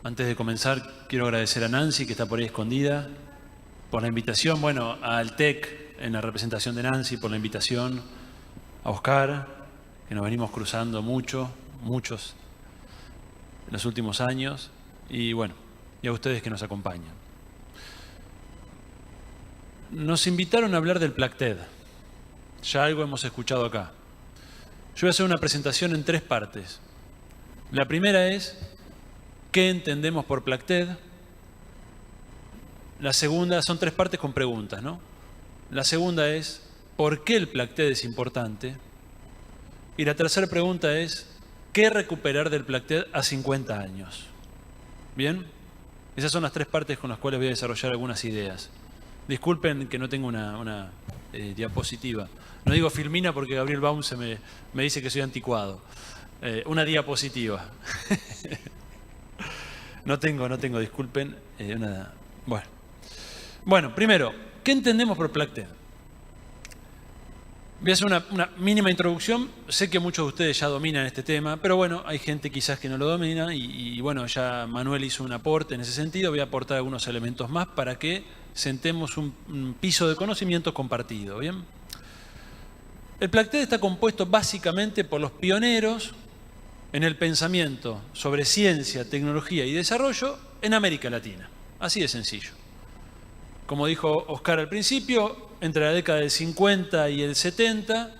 Antes de comenzar, quiero agradecer a Nancy, que está por ahí escondida, por la invitación. Bueno, al TEC, en la representación de Nancy, por la invitación. A Oscar, que nos venimos cruzando muchos en los últimos años. Y bueno, y a ustedes que nos acompañan. Nos invitaron a hablar del PLACTED. Ya algo hemos escuchado acá. Yo voy a hacer una presentación en 3 partes. La primera es ¿qué entendemos por PLACTED? La segunda, son 3 partes con preguntas, ¿no? La segunda es ¿por qué el PLACTED es importante? Y la tercera pregunta es ¿qué recuperar del PLACTED a 50 años? ¿Bien? Esas son las 3 partes con las cuales voy a desarrollar algunas ideas. Disculpen que no tengo una diapositiva. No digo filmina porque Gabriel Baum me dice que soy anticuado. Una diapositiva. No tengo, disculpen. Bueno, primero, ¿qué entendemos por PLACTED? Voy a hacer una mínima introducción. Sé que muchos de ustedes ya dominan este tema, pero bueno, hay gente quizás que no lo domina y bueno, ya Manuel hizo un aporte en ese sentido. Voy a aportar algunos elementos más para que sentemos un piso de conocimiento compartido, ¿bien? El PLACTED está compuesto básicamente por los pioneros en el pensamiento sobre ciencia, tecnología y desarrollo en América Latina. Así de sencillo. Como dijo Oscar al principio, entre la década del 50 y el 70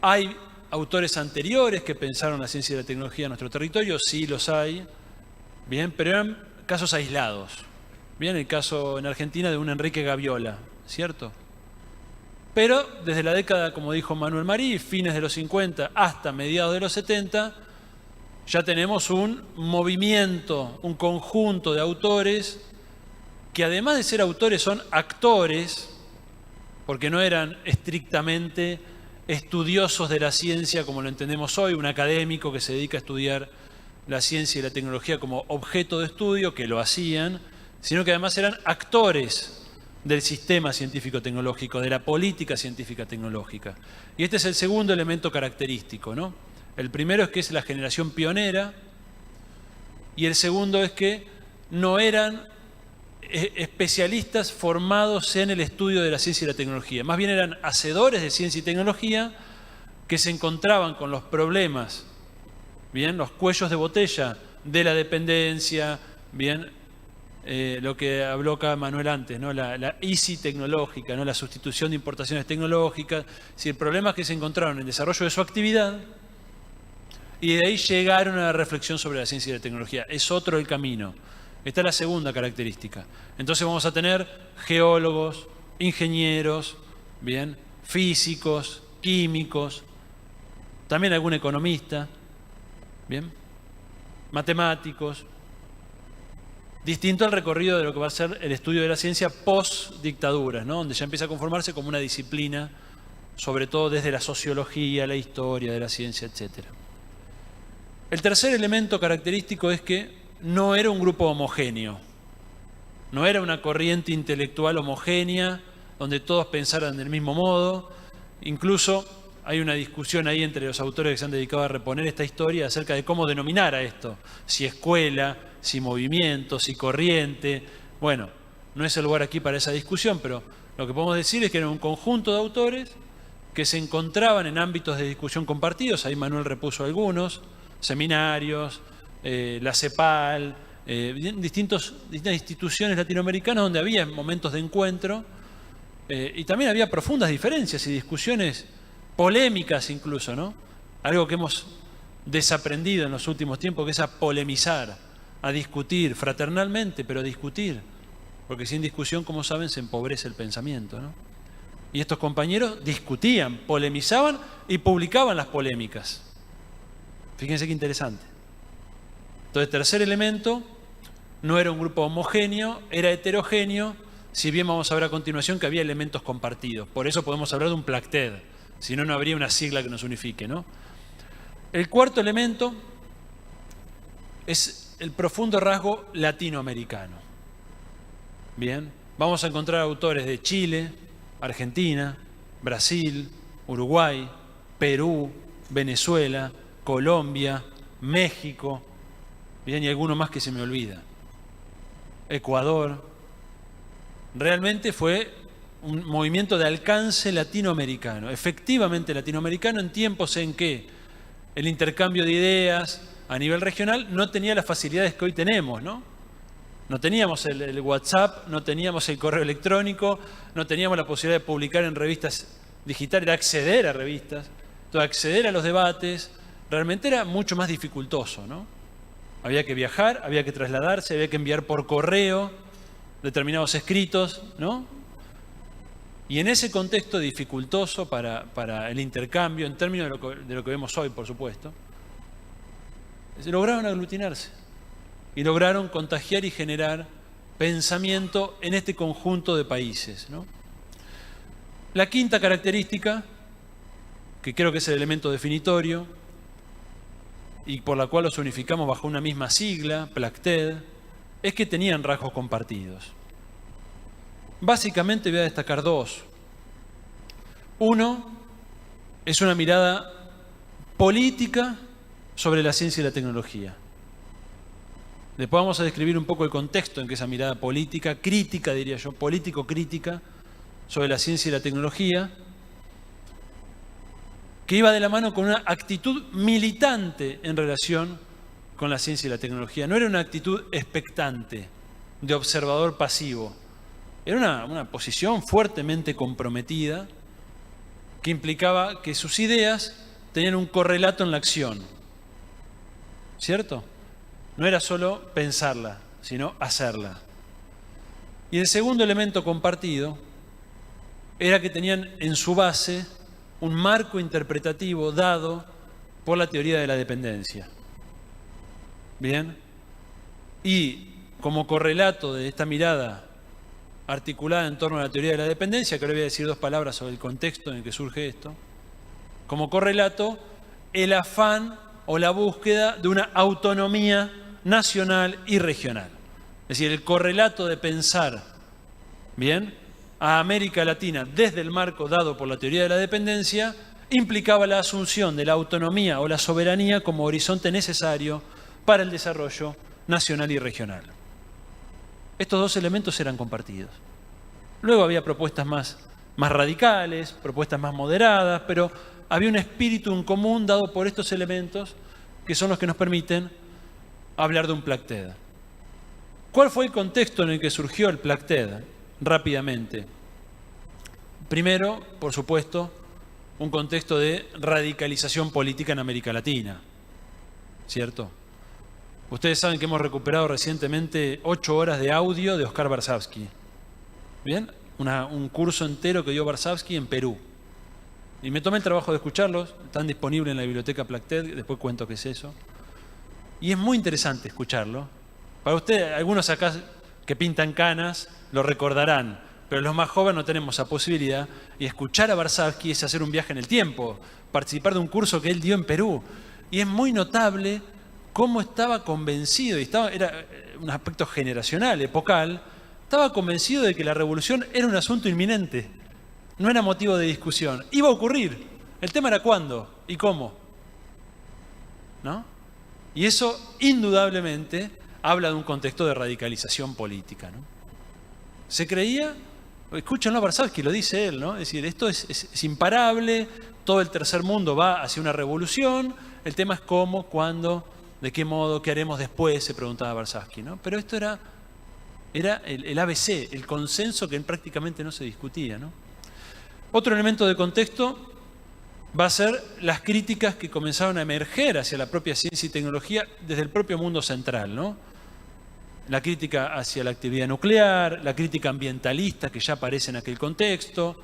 hay autores anteriores que pensaron la ciencia y la tecnología en nuestro territorio, sí los hay, bien, pero eran casos aislados. Bien, el caso en Argentina de un Enrique Gaviola, ¿cierto? Pero desde la década, como dijo Manuel Marí, fines de los 50 hasta mediados de los 70, ya tenemos un movimiento, un conjunto de autores que además de ser autores son actores, porque no eran estrictamente estudiosos de la ciencia como lo entendemos hoy, un académico que se dedica a estudiar la ciencia y la tecnología como objeto de estudio, que lo hacían, sino que además eran actores del sistema científico-tecnológico, de la política científica-tecnológica. Y este es el segundo elemento característico, ¿no? El primero es que es la generación pionera, y el segundo es que no eran especialistas formados en el estudio de la ciencia y la tecnología. Más bien eran hacedores de ciencia y tecnología que se encontraban con los problemas, bien, los cuellos de botella de la dependencia, bien, lo que habló acá Manuel antes, ¿no? La ISI tecnológica, ¿no? La sustitución de importaciones tecnológicas, es decir, problemas que se encontraron en el desarrollo de su actividad, y de ahí llegaron a la reflexión sobre la ciencia y la tecnología. Es otro el camino. Esta es la segunda característica. Entonces vamos a tener geólogos, ingenieros, bien, físicos, químicos, también algún economista, bien, matemáticos. Distinto al recorrido de lo que va a ser el estudio de la ciencia post-dictaduras, ¿no? Donde ya empieza a conformarse como una disciplina, sobre todo desde la sociología, la historia de la ciencia, etc. El tercer elemento característico es que no era un grupo homogéneo, no era una corriente intelectual homogénea donde todos pensaran del mismo modo. Incluso hay una discusión ahí entre los autores que se han dedicado a reponer esta historia acerca de cómo denominar a esto, si escuela, si movimiento, si corriente. Bueno, no es el lugar aquí para esa discusión, pero lo que podemos decir es que era un conjunto de autores que se encontraban en ámbitos de discusión compartidos. Ahí Manuel repuso algunos, seminarios, la CEPAL, distintas instituciones latinoamericanas donde había momentos de encuentro, y también había profundas diferencias y discusiones polémicas incluso, ¿no? Algo que hemos desaprendido en los últimos tiempos, que es a polemizar, a discutir fraternalmente, pero a discutir, porque sin discusión, como saben, se empobrece el pensamiento, ¿no? Y estos compañeros discutían, polemizaban y publicaban las polémicas. Fíjense qué interesante. Entonces, tercer elemento, no era un grupo homogéneo, era heterogéneo, si bien vamos a ver a continuación que había elementos compartidos. Por eso podemos hablar de un PLACTED, si no, no habría una sigla que nos unifique, ¿no? El cuarto elemento es el profundo rasgo latinoamericano. Bien, vamos a encontrar autores de Chile, Argentina, Brasil, Uruguay, Perú, Venezuela, Colombia, México, bien, y alguno más que se me olvida. Ecuador. Realmente fue un movimiento de alcance latinoamericano, efectivamente latinoamericano, en tiempos en que el intercambio de ideas a nivel regional no tenía las facilidades que hoy tenemos, ¿no? No teníamos el WhatsApp, no teníamos el correo electrónico, no teníamos la posibilidad de publicar en revistas digitales, de acceder a revistas, de acceder a los debates. Realmente era mucho más dificultoso, ¿no? Había que viajar, había que trasladarse, había que enviar por correo determinados escritos, ¿no? Y en ese contexto dificultoso para el intercambio, en términos de lo que vemos hoy, por supuesto, se lograron aglutinarse y lograron contagiar y generar pensamiento en este conjunto de países, ¿no? La quinta característica, que creo que es el elemento definitorio y por la cual los unificamos bajo una misma sigla, PLACTED, es que tenían rasgos compartidos. Básicamente voy a destacar dos. Uno es una mirada política sobre la ciencia y la tecnología. Después vamos a describir un poco el contexto en que esa mirada política, crítica diría yo, político-crítica, sobre la ciencia y la tecnología, que iba de la mano con una actitud militante en relación con la ciencia y la tecnología. No era una actitud expectante, de observador pasivo. Era una posición fuertemente comprometida que implicaba que sus ideas tenían un correlato en la acción. ¿Cierto? No era solo pensarla, sino hacerla. Y el segundo elemento compartido era que tenían en su base un marco interpretativo dado por la teoría de la dependencia. ¿Bien? Y como correlato de esta mirada articulada en torno a la teoría de la dependencia, que ahora voy a decir 2 palabras sobre el contexto en el que surge esto. Como correlato, el afán o la búsqueda de una autonomía nacional y regional. Es decir, el correlato de pensar, bien, a América Latina desde el marco dado por la teoría de la dependencia implicaba la asunción de la autonomía o la soberanía como horizonte necesario para el desarrollo nacional y regional. Estos 2 elementos eran compartidos. Luego había propuestas más radicales, propuestas más moderadas, pero había un espíritu en común dado por estos elementos que son los que nos permiten hablar de un Plakted. ¿Cuál fue el contexto en el que surgió el Plakted? Rápidamente. Primero, por supuesto, un contexto de radicalización política en América Latina, ¿cierto? Ustedes saben que hemos recuperado recientemente 8 horas de audio de Oscar Varsavsky. ¿Bien? Un curso entero que dio Varsavsky en Perú. Y me tomé el trabajo de escucharlos, están disponibles en la biblioteca Plakted, después cuento qué es eso. Y es muy interesante escucharlo. Para ustedes, algunos acá que pintan canas lo recordarán, pero los más jóvenes no tenemos esa posibilidad. Y escuchar a Varsavsky es hacer un viaje en el tiempo, participar de un curso que él dio en Perú. Y es muy notable cómo estaba convencido, y era un aspecto generacional, epocal, estaba convencido de que la revolución era un asunto inminente, no era motivo de discusión. Iba a ocurrir. El tema era cuándo y cómo, ¿no? Y eso, indudablemente, habla de un contexto de radicalización política, ¿no? Se creía, escúchenlo a Varsavsky, lo dice él, ¿no? Es decir, esto es imparable, todo el tercer mundo va hacia una revolución, el tema es cómo, cuándo, de qué modo, qué haremos después, se preguntaba Varsavsky, ¿no? Pero esto era el ABC, el consenso que prácticamente no se discutía, ¿no? Otro elemento de contexto va a ser las críticas que comenzaron a emerger hacia la propia ciencia y tecnología desde el propio mundo central, ¿no? La crítica hacia la actividad nuclear, la crítica ambientalista que ya aparece en aquel contexto,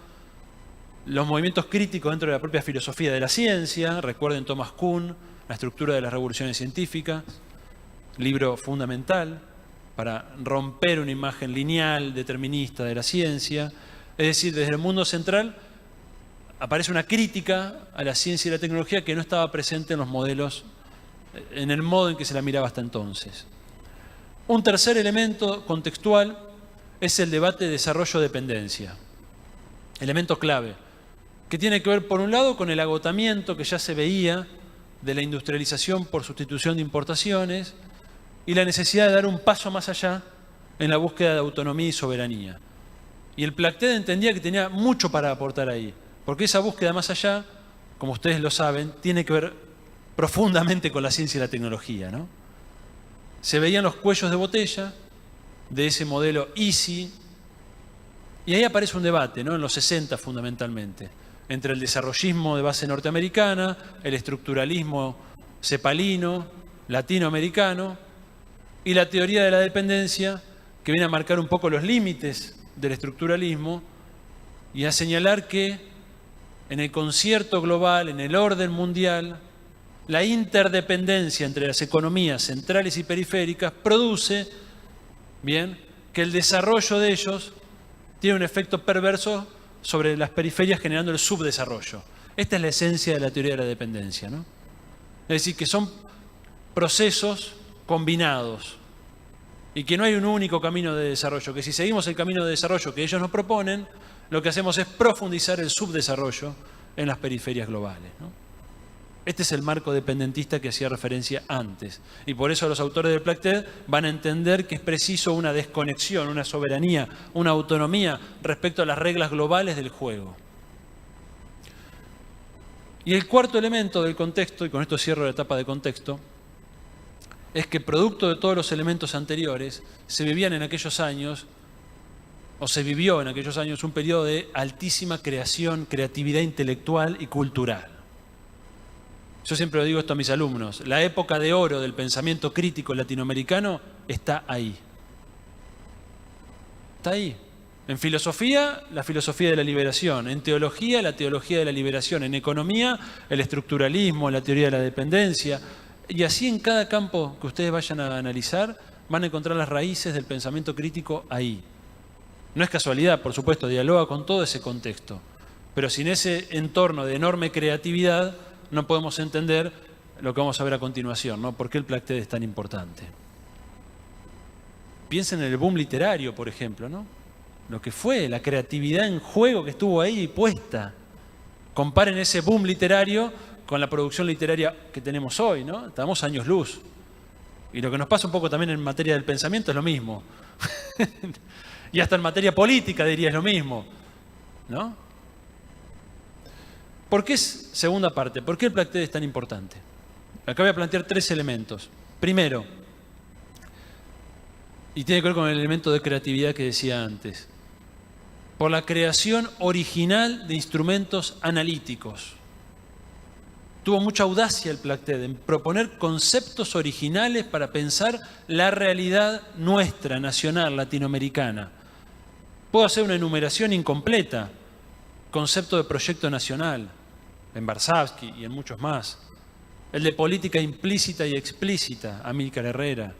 los movimientos críticos dentro de la propia filosofía de la ciencia. Recuerden Thomas Kuhn, La estructura de las revoluciones científicas, libro fundamental para romper una imagen lineal, determinista de la ciencia. Es decir, desde el mundo central aparece una crítica a la ciencia y la tecnología que no estaba presente en los modelos, en el modo en que se la miraba hasta entonces. Un tercer elemento contextual es el debate de desarrollo-dependencia. Elemento clave, que tiene que ver, por un lado, con el agotamiento que ya se veía de la industrialización por sustitución de importaciones y la necesidad de dar un paso más allá en la búsqueda de autonomía y soberanía. Y el Plakted entendía que tenía mucho para aportar ahí, porque esa búsqueda más allá, como ustedes lo saben, tiene que ver profundamente con la ciencia y la tecnología, ¿no? Se veían los cuellos de botella de ese modelo EASY, y ahí aparece un debate, ¿no? En los 60 fundamentalmente, entre el desarrollismo de base norteamericana, el estructuralismo cepalino, latinoamericano, y la teoría de la dependencia, que viene a marcar un poco los límites del estructuralismo y a señalar que en el concierto global, en el orden mundial, la interdependencia entre las economías centrales y periféricas produce, bien, que el desarrollo de ellos tiene un efecto perverso sobre las periferias, generando el subdesarrollo. Esta es la esencia de la teoría de la dependencia, ¿no? Es decir, que son procesos combinados y que no hay un único camino de desarrollo, que si seguimos el camino de desarrollo que ellos nos proponen, lo que hacemos es profundizar el subdesarrollo en las periferias globales, ¿no? Este es el marco dependentista que hacía referencia antes. Y por eso los autores del Plakted van a entender que es preciso una desconexión, una soberanía, una autonomía respecto a las reglas globales del juego. Y el cuarto elemento del contexto, y con esto cierro la etapa de contexto, es que producto de todos los elementos anteriores, se vivían en aquellos años, o se vivió en aquellos años, un periodo de altísima creación, creatividad intelectual y cultural. Yo siempre lo digo esto a mis alumnos, la época de oro del pensamiento crítico latinoamericano está ahí. Está ahí. En filosofía, la filosofía de la liberación. En teología, la teología de la liberación. En economía, el estructuralismo, la teoría de la dependencia. Y así en cada campo que ustedes vayan a analizar, van a encontrar las raíces del pensamiento crítico ahí. No es casualidad, por supuesto, dialoga con todo ese contexto. Pero sin ese entorno de enorme creatividad no podemos entender lo que vamos a ver a continuación, ¿no? ¿Por qué el Plactet es tan importante? Piensen en el boom literario, por ejemplo, ¿no? Lo que fue, la creatividad en juego que estuvo ahí puesta. Comparen ese boom literario con la producción literaria que tenemos hoy, ¿no? Estamos años luz. Y lo que nos pasa un poco también en materia del pensamiento es lo mismo. Y hasta en materia política diría es lo mismo, ¿no? ¿Por qué es, segunda parte, por qué el Plactet es tan importante? Acá voy a plantear 3 elementos. Primero, y tiene que ver con el elemento de creatividad que decía antes, por la creación original de instrumentos analíticos. Tuvo mucha audacia el Plactet en proponer conceptos originales para pensar la realidad nuestra, nacional, latinoamericana. Puedo hacer una enumeración incompleta. Concepto de proyecto nacional, en Varsavsky y en muchos más. El de política implícita y explícita, Amílcar Herrera.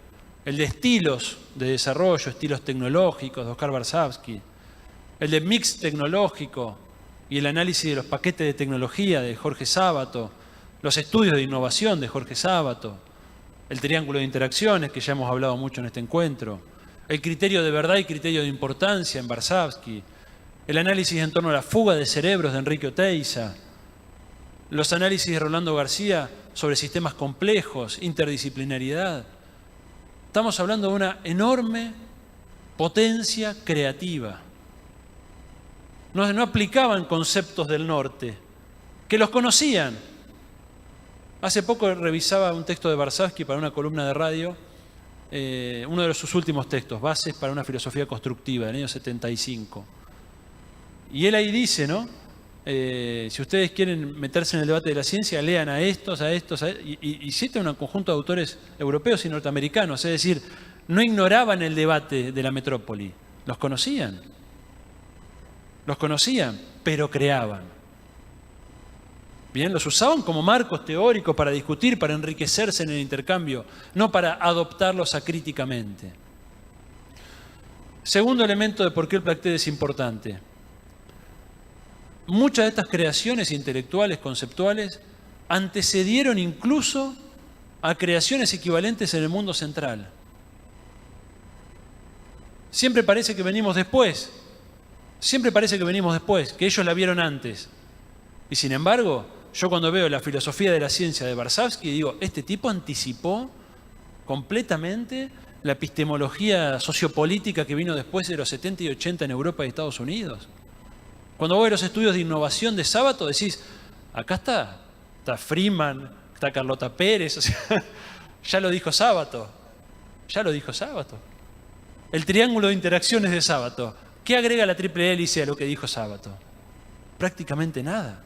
El de estilos de desarrollo, estilos tecnológicos, de Oscar Varsavsky. El de mix tecnológico y el análisis de los paquetes de tecnología de Jorge Sábato. Los estudios de innovación de Jorge Sábato. El triángulo de interacciones, que ya hemos hablado mucho en este encuentro. El criterio de verdad y criterio de importancia en Varsavsky. El análisis en torno a la fuga de cerebros de Enrique Oteiza. Los análisis de Rolando García sobre sistemas complejos, interdisciplinariedad. Estamos hablando de una enorme potencia creativa. No aplicaban conceptos del norte, que los conocían. Hace poco revisaba un texto de Varsavsky para una columna de radio, uno de sus últimos textos, Bases para una filosofía constructiva, del año 75. Y él ahí dice, ¿no? Si ustedes quieren meterse en el debate de la ciencia, lean a estos, y cita un conjunto de autores europeos y norteamericanos, es decir, no ignoraban el debate de la metrópoli, los conocían, pero creaban. Bien, los usaban como marcos teóricos para discutir, para enriquecerse en el intercambio, no para adoptarlos acríticamente. Segundo elemento de por qué el Plactet es importante. Muchas de estas creaciones intelectuales, conceptuales, antecedieron incluso a creaciones equivalentes en el mundo central. Siempre parece que venimos después, que ellos la vieron antes. Y sin embargo, yo cuando veo la filosofía de la ciencia de Varsavsky, digo, este tipo anticipó completamente la epistemología sociopolítica que vino después de los 70 y 80 en Europa y Estados Unidos. Cuando vos ves los estudios de innovación de Sábato, decís, acá está Freeman, está Carlota Pérez, o sea, ya lo dijo Sábato. El triángulo de interacciones de Sábato. ¿Qué agrega la triple hélice a lo que dijo Sábato? Prácticamente nada.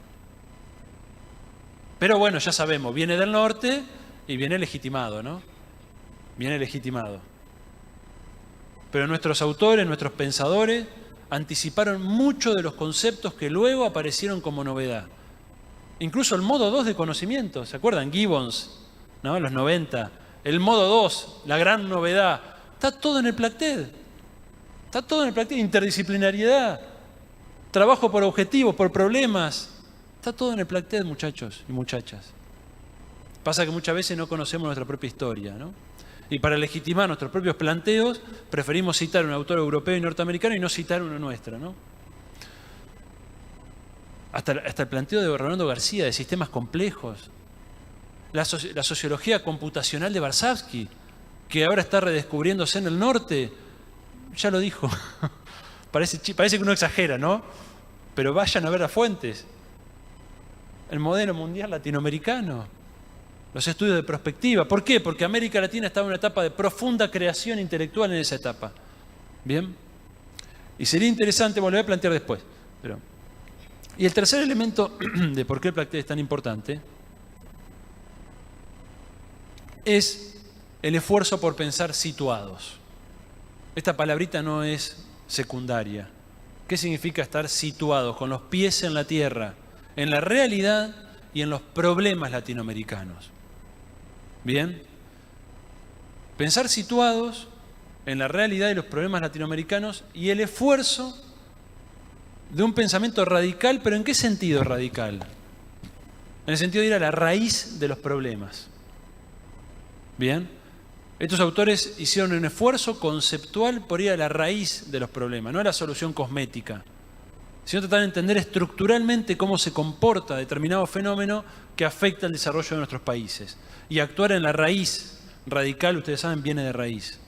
Pero bueno, ya sabemos, viene del norte y viene legitimado, ¿no? Viene legitimado. Pero nuestros autores, nuestros pensadores, anticiparon muchos de los conceptos que luego aparecieron como novedad. Incluso el modo 2 de conocimiento, ¿se acuerdan? Gibbons, ¿no? En los 90. El modo 2, la gran novedad. Está todo en el Plactet. Interdisciplinariedad, trabajo por objetivos, por problemas. Está todo en el Plactet, muchachos y muchachas. Pasa que muchas veces no conocemos nuestra propia historia, ¿no? Y para legitimar nuestros propios planteos, preferimos citar un autor europeo y norteamericano y no citar uno nuestro, ¿no? Hasta el planteo de Rolando García de sistemas complejos. La sociología computacional de Varsavsky, que ahora está redescubriéndose en el norte, ya lo dijo. Parece que uno exagera, ¿no? Pero vayan a ver las fuentes. El modelo mundial latinoamericano. Los estudios de prospectiva. ¿Por qué? Porque América Latina estaba en una etapa de profunda creación intelectual en esa etapa. ¿Bien? Y sería interesante, bueno, lo voy a plantear después. Y el tercer elemento de por qué el Plactet es tan importante es el esfuerzo por pensar situados. Esta palabrita no es secundaria. ¿Qué significa estar situados, con los pies en la tierra, en la realidad y en los problemas latinoamericanos? Bien. Pensar situados en la realidad y los problemas latinoamericanos y el esfuerzo de un pensamiento radical, pero ¿en qué sentido radical? En el sentido de ir a la raíz de los problemas. Bien, estos autores hicieron un esfuerzo conceptual por ir a la raíz de los problemas, no a la solución cosmética, sino tratar de entender estructuralmente cómo se comporta determinado fenómeno que afecta el desarrollo de nuestros países. Y actuar en la raíz radical, ustedes saben, viene de raíz.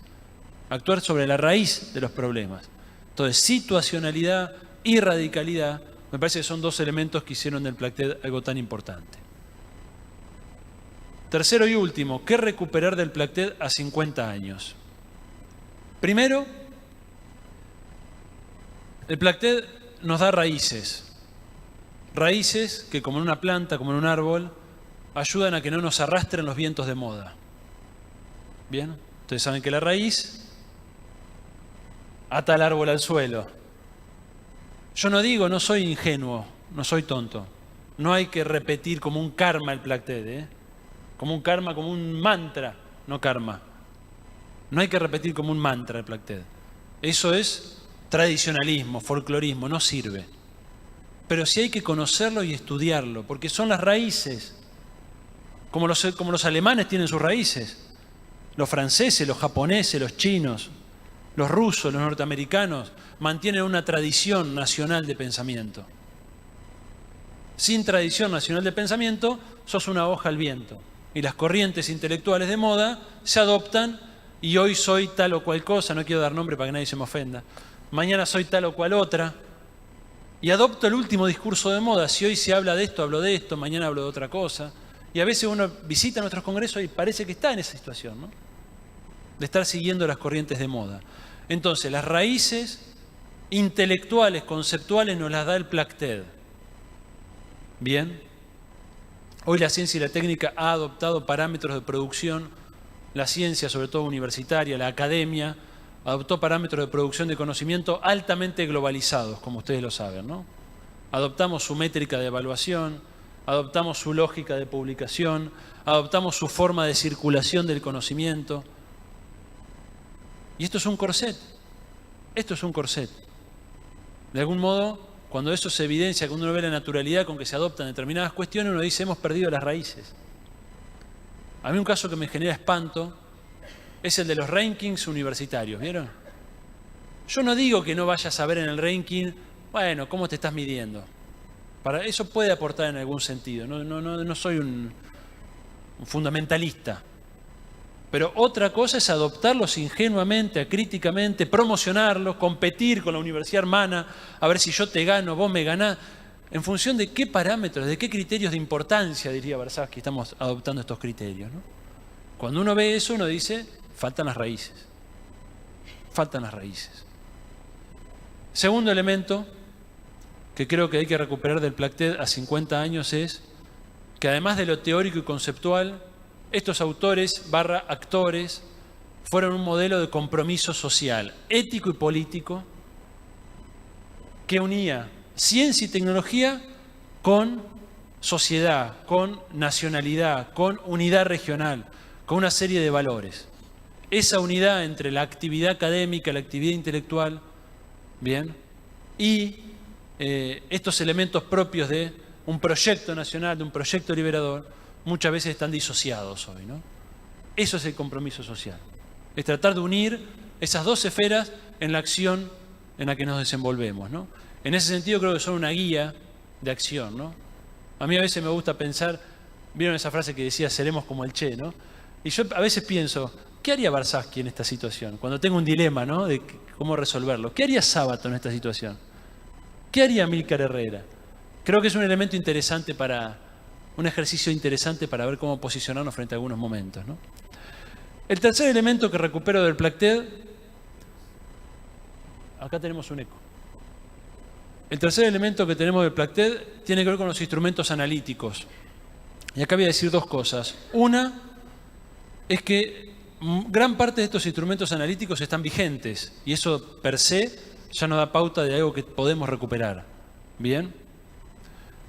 Actuar sobre la raíz de los problemas. Entonces, situacionalidad y radicalidad, me parece que son dos elementos que hicieron del Plactet algo tan importante. Tercero y último, ¿qué recuperar del Plactet a 50 años? Primero, el Plactet nos da raíces. Raíces que, como en una planta, como en un árbol, ayudan a que no nos arrastren los vientos de moda. Bien, ustedes saben que la raíz ata el árbol al suelo. Yo no digo, no soy ingenuo, no soy tonto. No hay que repetir como un karma el Plactet, como un karma, como un mantra, no karma. No hay que repetir como un mantra el Plactet. Eso es tradicionalismo, folclorismo, no sirve. Pero sí hay que conocerlo y estudiarlo, porque son las raíces. Como los alemanes tienen sus raíces, los franceses, los japoneses, los chinos, los rusos, los norteamericanos, mantienen una tradición nacional de pensamiento. Sin tradición nacional de pensamiento, sos una hoja al viento. Y las corrientes intelectuales de moda se adoptan y hoy soy tal o cual cosa, no quiero dar nombre para que nadie se me ofenda. Mañana soy tal o cual otra. Y adopto el último discurso de moda. Si hoy se habla de esto, hablo de esto, mañana hablo de otra cosa. Y a veces uno visita nuestros congresos y parece que está en esa situación, ¿no? De estar siguiendo las corrientes de moda. Entonces, las raíces intelectuales, conceptuales, nos las da el Plactet. Bien. Hoy la ciencia y la técnica ha adoptado parámetros de producción, la ciencia, sobre todo universitaria, la academia, adoptó parámetros de producción de conocimiento altamente globalizados, como ustedes lo saben, ¿no? Adoptamos su métrica de evaluación, adoptamos su lógica de publicación, adoptamos su forma de circulación del conocimiento. Y esto es un corset. Esto es un corset. De algún modo, cuando eso se evidencia, cuando uno ve la naturalidad con que se adoptan determinadas cuestiones, uno dice, hemos perdido las raíces. A mí un caso que me genera espanto es el de los rankings universitarios, ¿vieron? Yo no digo que no vayas a ver en el ranking, bueno, ¿cómo te estás midiendo? Para eso puede aportar en algún sentido, no soy un fundamentalista. Pero otra cosa es adoptarlos ingenuamente, acríticamente, promocionarlos, competir con la universidad hermana, a ver si yo te gano, vos me ganás. ¿En función de qué parámetros, de qué criterios de importancia, diría Barsavsky, estamos adoptando estos criterios, ¿no? Cuando uno ve eso, uno dice, faltan las raíces. Faltan las raíces. Segundo elemento que creo que hay que recuperar del Plactet a 50 años es que además de lo teórico y conceptual, estos autores / actores fueron un modelo de compromiso social, ético y político que unía ciencia y tecnología con sociedad, con nacionalidad, con unidad regional, con una serie de valores. Esa unidad entre la actividad académica, la actividad intelectual, bien, y estos elementos propios de un proyecto nacional, de un proyecto liberador, muchas veces están disociados hoy, ¿no? Eso es el compromiso social. Es tratar de unir esas dos esferas en la acción en la que nos desenvolvemos, ¿no? En ese sentido creo que son una guía de acción, ¿no? A mí a veces me gusta pensar, vieron esa frase que decía, seremos como el Che, ¿no? Y yo a veces pienso, ¿qué haría Barsavsky en esta situación? Cuando tengo un dilema, ¿no? De cómo resolverlo. ¿Qué haría Sábato en esta situación? ¿Qué haría Amílcar Herrera? Creo que es un elemento interesante un ejercicio interesante para ver cómo posicionarnos frente a algunos momentos, ¿no? El tercer elemento que recupero del Plactet, acá tenemos un eco. El tercer elemento que tenemos del Plactet tiene que ver con los instrumentos analíticos. Y acá voy a decir dos cosas. Una es que gran parte de estos instrumentos analíticos están vigentes y eso per se ya nos da pauta de algo que podemos recuperar. ¿Bien?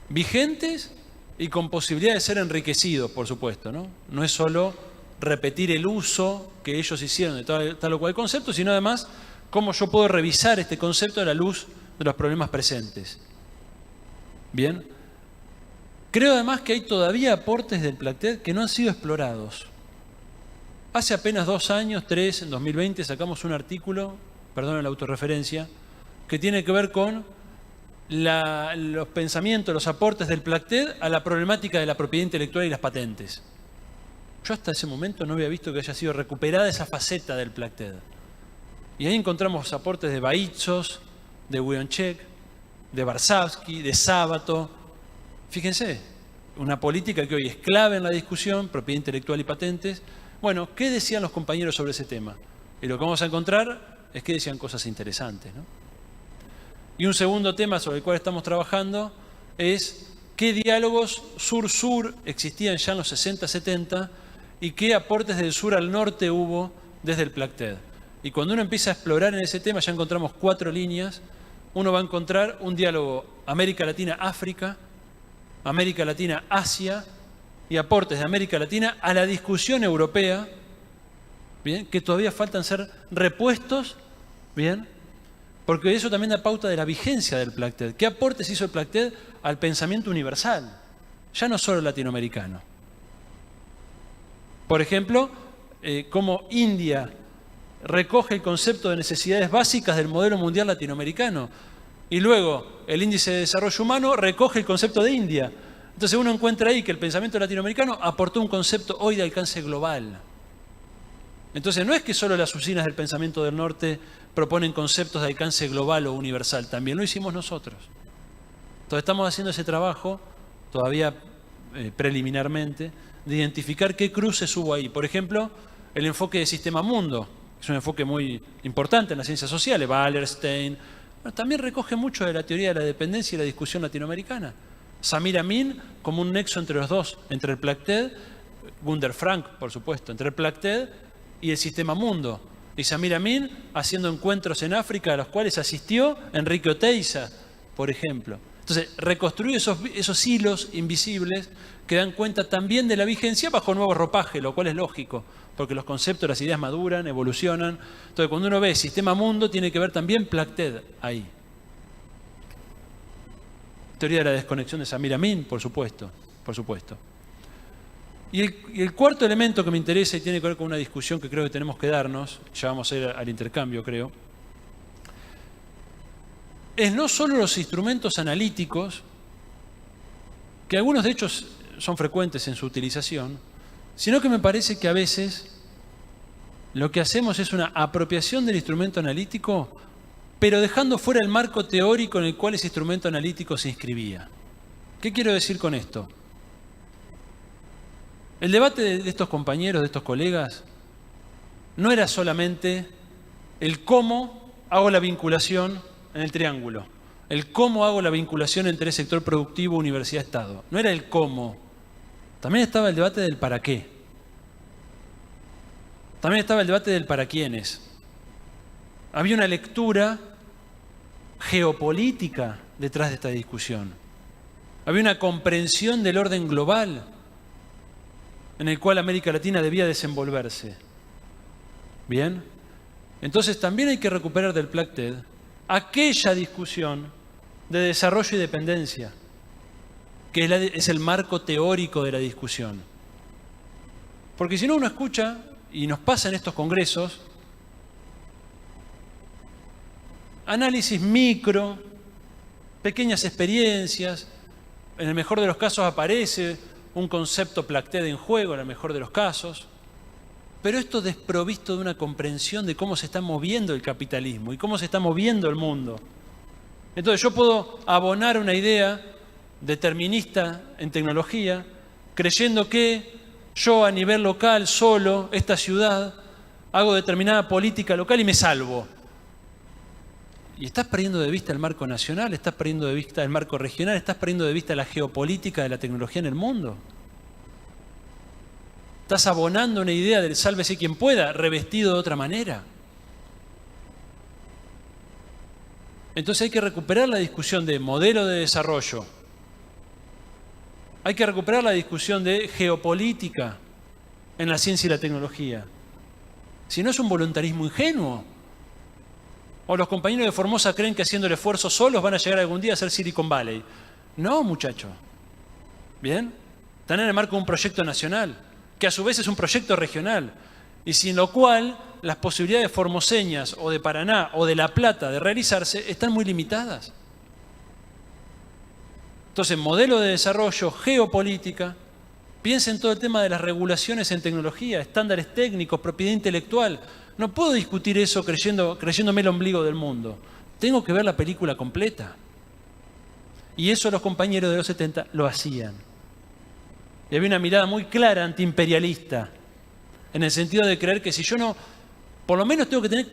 Vigentes y con posibilidad de ser enriquecidos, por supuesto, ¿no? No es solo repetir el uso que ellos hicieron de tal o cual concepto, sino además cómo yo puedo revisar este concepto a la luz de los problemas presentes. Bien. Creo además que hay todavía aportes del Plactet que no han sido explorados. Hace apenas 2 años, 3, en 2020, sacamos un artículo, perdonen la autorreferencia, que tiene que ver con los pensamientos, los aportes del Plactet a la problemática de la propiedad intelectual y las patentes. Yo hasta ese momento no había visto que haya sido recuperada esa faceta del Plactet. Y ahí encontramos aportes de Baïtsos, de Wionczek, de Varsavsky, de Sábato. Fíjense, una política que hoy es clave en la discusión, propiedad intelectual y patentes. Bueno, ¿qué decían los compañeros sobre ese tema? Y lo que vamos a encontrar es que decían cosas interesantes, ¿no? Y un segundo tema sobre el cual estamos trabajando es qué diálogos sur-sur existían ya en los 60, 70 y qué aportes del sur al norte hubo desde el Plactet. Y cuando uno empieza a explorar en ese tema ya encontramos 4 líneas. Uno va a encontrar un diálogo América Latina-África, América Latina-Asia y aportes de América Latina a la discusión europea, ¿bien? Que todavía faltan ser repuestos, ¿bien? Porque eso también da pauta de la vigencia del Plactet. ¿Qué aportes hizo el Plactet al pensamiento universal? Ya no solo latinoamericano. Por ejemplo, cómo India recoge el concepto de necesidades básicas del modelo mundial latinoamericano y luego el índice de desarrollo humano recoge el concepto de India. Entonces uno encuentra ahí que el pensamiento latinoamericano aportó un concepto hoy de alcance global. Entonces no es que solo las usinas del pensamiento del norte proponen conceptos de alcance global o universal, también lo hicimos nosotros. Entonces estamos haciendo ese trabajo, todavía preliminarmente, de identificar qué cruces hubo ahí. Por ejemplo, el enfoque de sistema mundo, es un enfoque muy importante en las ciencias sociales, Wallerstein, también recoge mucho de la teoría de la dependencia y la discusión latinoamericana. Samir Amin como un nexo entre los dos, entre el Plactet, Gunder Frank, por supuesto, entre el Plactet y el sistema mundo. Y Samir Amin haciendo encuentros en África a los cuales asistió Enrique Oteiza, por ejemplo. Entonces, reconstruir esos hilos invisibles que dan cuenta también de la vigencia bajo nuevo ropaje, lo cual es lógico, porque los conceptos, las ideas maduran, evolucionan. Entonces, cuando uno ve sistema mundo, tiene que ver también Plactet ahí. Teoría de la desconexión de Samir Amin, por supuesto, por supuesto. Y el cuarto elemento que me interesa y tiene que ver con una discusión que creo que tenemos que darnos, ya vamos a ir al intercambio, creo, es no solo los instrumentos analíticos, que algunos de hecho son frecuentes en su utilización, sino que me parece que a veces lo que hacemos es una apropiación del instrumento analítico, pero dejando fuera el marco teórico en el cual ese instrumento analítico se inscribía. ¿Qué quiero decir con esto? El debate de estos compañeros, de estos colegas, no era solamente el cómo hago la vinculación en el triángulo, el cómo hago la vinculación entre el sector productivo, universidad-estado. No era el cómo. También estaba el debate del para qué. También estaba el debate del para quiénes. Había una lectura geopolítica detrás de esta discusión. Había una comprensión del orden global en el cual América Latina debía desenvolverse. ¿Bien? Entonces también hay que recuperar del Plactet aquella discusión de desarrollo y dependencia, que es el marco teórico de la discusión. Porque si no, uno escucha, y nos pasa en estos congresos, análisis micro, pequeñas experiencias, en el mejor de los casos aparece un concepto Plactet en juego, en el mejor de los casos, pero esto desprovisto de una comprensión de cómo se está moviendo el capitalismo y cómo se está moviendo el mundo. Entonces yo puedo abonar una idea determinista en tecnología, creyendo que yo a nivel local, solo, esta ciudad, hago determinada política local y me salvo. Y estás perdiendo de vista el marco nacional, estás perdiendo de vista el marco regional, estás perdiendo de vista la geopolítica de la tecnología en el mundo. Estás abonando una idea del sálvese quien pueda, revestido de otra manera. Entonces hay que recuperar la discusión de modelo de desarrollo. Hay que recuperar la discusión de geopolítica. en la ciencia y la tecnología. Si no es un voluntarismo ingenuo. O los compañeros de Formosa creen que haciendo el esfuerzo solos van a llegar algún día a ser Silicon Valley. No, muchachos. ¿Bien? Están en el marco de un proyecto nacional, que a su vez es un proyecto regional, y sin lo cual las posibilidades formoseñas o de Paraná o de La Plata de realizarse están muy limitadas. Entonces, modelo de desarrollo, geopolítica, piensen todo el tema de las regulaciones en tecnología, estándares técnicos, propiedad intelectual. No puedo discutir eso creyéndome el ombligo del mundo. Tengo que ver la película completa. Y eso los compañeros de los 70 lo hacían. Y había una mirada muy clara antiimperialista, en el sentido de creer que si yo no, por lo menos tengo que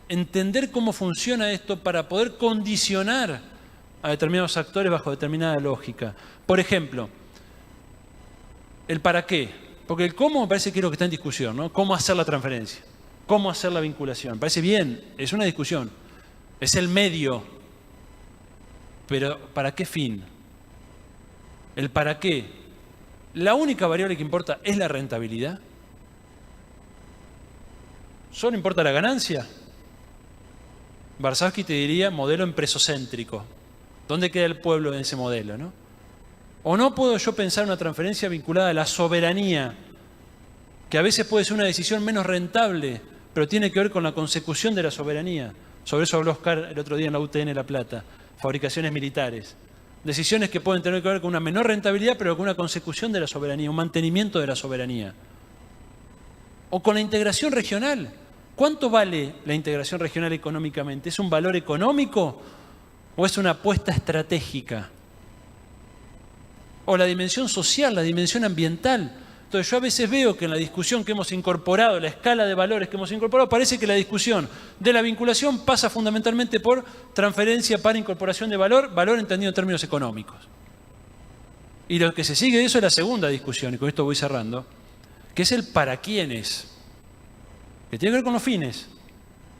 entender cómo funciona esto para poder condicionar a determinados actores bajo determinada lógica. Por ejemplo, el para qué. Porque el cómo me parece que es lo que está en discusión, ¿no? Cómo hacer la transferencia, cómo hacer la vinculación. Me parece bien, es una discusión. Es el medio. Pero ¿para qué fin? El para qué. La única variable que importa es la rentabilidad. ¿Solo importa la ganancia? Varsavsky te diría modelo empresocéntrico. ¿Dónde queda el pueblo en ese modelo, no? ¿O no puedo yo pensar una transferencia vinculada a la soberanía, que a veces puede ser una decisión menos rentable, pero tiene que ver con la consecución de la soberanía? Sobre eso habló Oscar el otro día en la UTN La Plata, fabricaciones militares. Decisiones que pueden tener que ver con una menor rentabilidad, pero con una consecución de la soberanía, un mantenimiento de la soberanía. O con la integración regional. ¿Cuánto vale la integración regional económicamente? ¿Es un valor económico o es una apuesta estratégica? O la dimensión social, la dimensión ambiental. Entonces yo a veces veo que en la discusión que hemos incorporado, la escala de valores que hemos incorporado, parece que la discusión de la vinculación pasa fundamentalmente por transferencia para incorporación de valor, valor entendido en términos económicos. Y lo que se sigue de eso es la segunda discusión, y con esto voy cerrando, que es el para quiénes, que tiene que ver con los fines.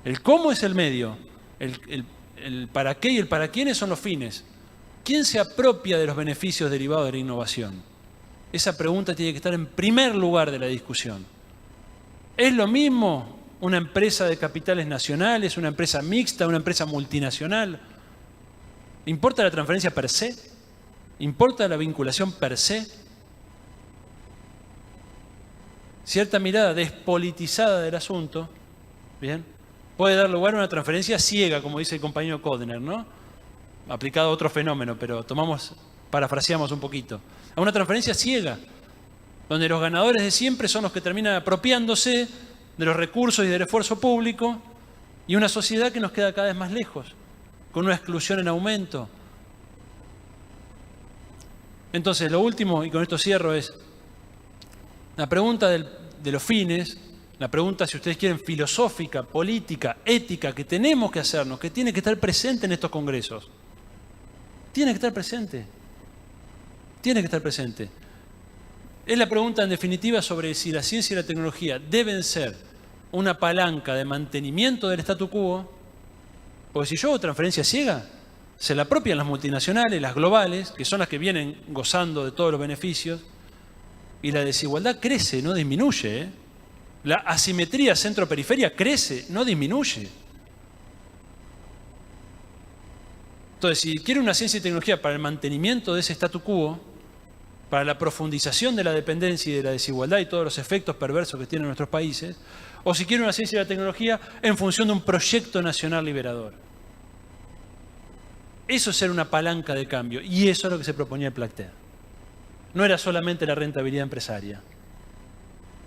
El cómo es el medio, el para qué y el para quiénes son los fines. ¿Quién se apropia de los beneficios derivados de la innovación? Esa pregunta tiene que estar en primer lugar de la discusión. ¿Es lo mismo una empresa de capitales nacionales, una empresa mixta, una empresa multinacional? ¿Importa la transferencia per se? ¿Importa la vinculación per se? Cierta mirada despolitizada del asunto, ¿bien?, puede dar lugar a una transferencia ciega, como dice el compañero Kodner, ¿no? Aplicado a otro fenómeno, pero parafraseamos un poquito. A una transferencia ciega, donde los ganadores de siempre son los que terminan apropiándose de los recursos y del esfuerzo público, y una sociedad que nos queda cada vez más lejos, con una exclusión en aumento. Entonces, lo último, y con esto cierro, es la pregunta de los fines, la pregunta, si ustedes quieren, filosófica, política, ética, que tenemos que hacernos, que tiene que estar presente en estos congresos. Tiene que estar presente. Tiene que estar presente. Es la pregunta, en definitiva, sobre si la ciencia y la tecnología deben ser una palanca de mantenimiento del statu quo, porque si yo hago transferencia ciega, se la apropian las multinacionales, las globales, que son las que vienen gozando de todos los beneficios, y la desigualdad crece, no disminuye, ¿eh? La asimetría centro-periferia crece, no disminuye. Entonces, si quiero una ciencia y tecnología para el mantenimiento de ese statu quo, para la profundización de la dependencia y de la desigualdad y todos los efectos perversos que tienen nuestros países, o si quiero una ciencia y la tecnología en función de un proyecto nacional liberador. Eso es ser una palanca de cambio, y eso es lo que se proponía el Placter. No era solamente la rentabilidad empresaria.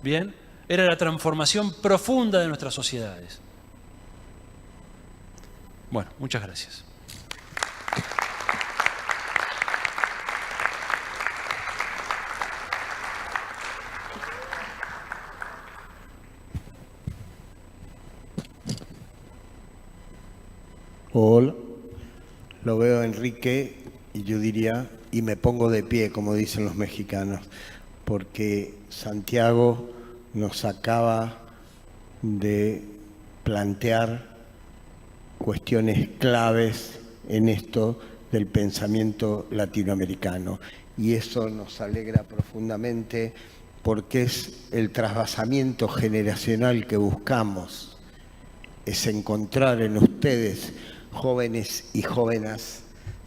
¿Bien? Era la transformación profunda de nuestras sociedades. Bueno, muchas gracias. Hola, lo veo a Enrique y yo diría, y me pongo de pie, como dicen los mexicanos, porque Santiago nos acaba de plantear cuestiones claves en esto del pensamiento latinoamericano. Y eso nos alegra profundamente porque es el trasvasamiento generacional que buscamos, es encontrar en ustedes, jóvenes y jóvenes,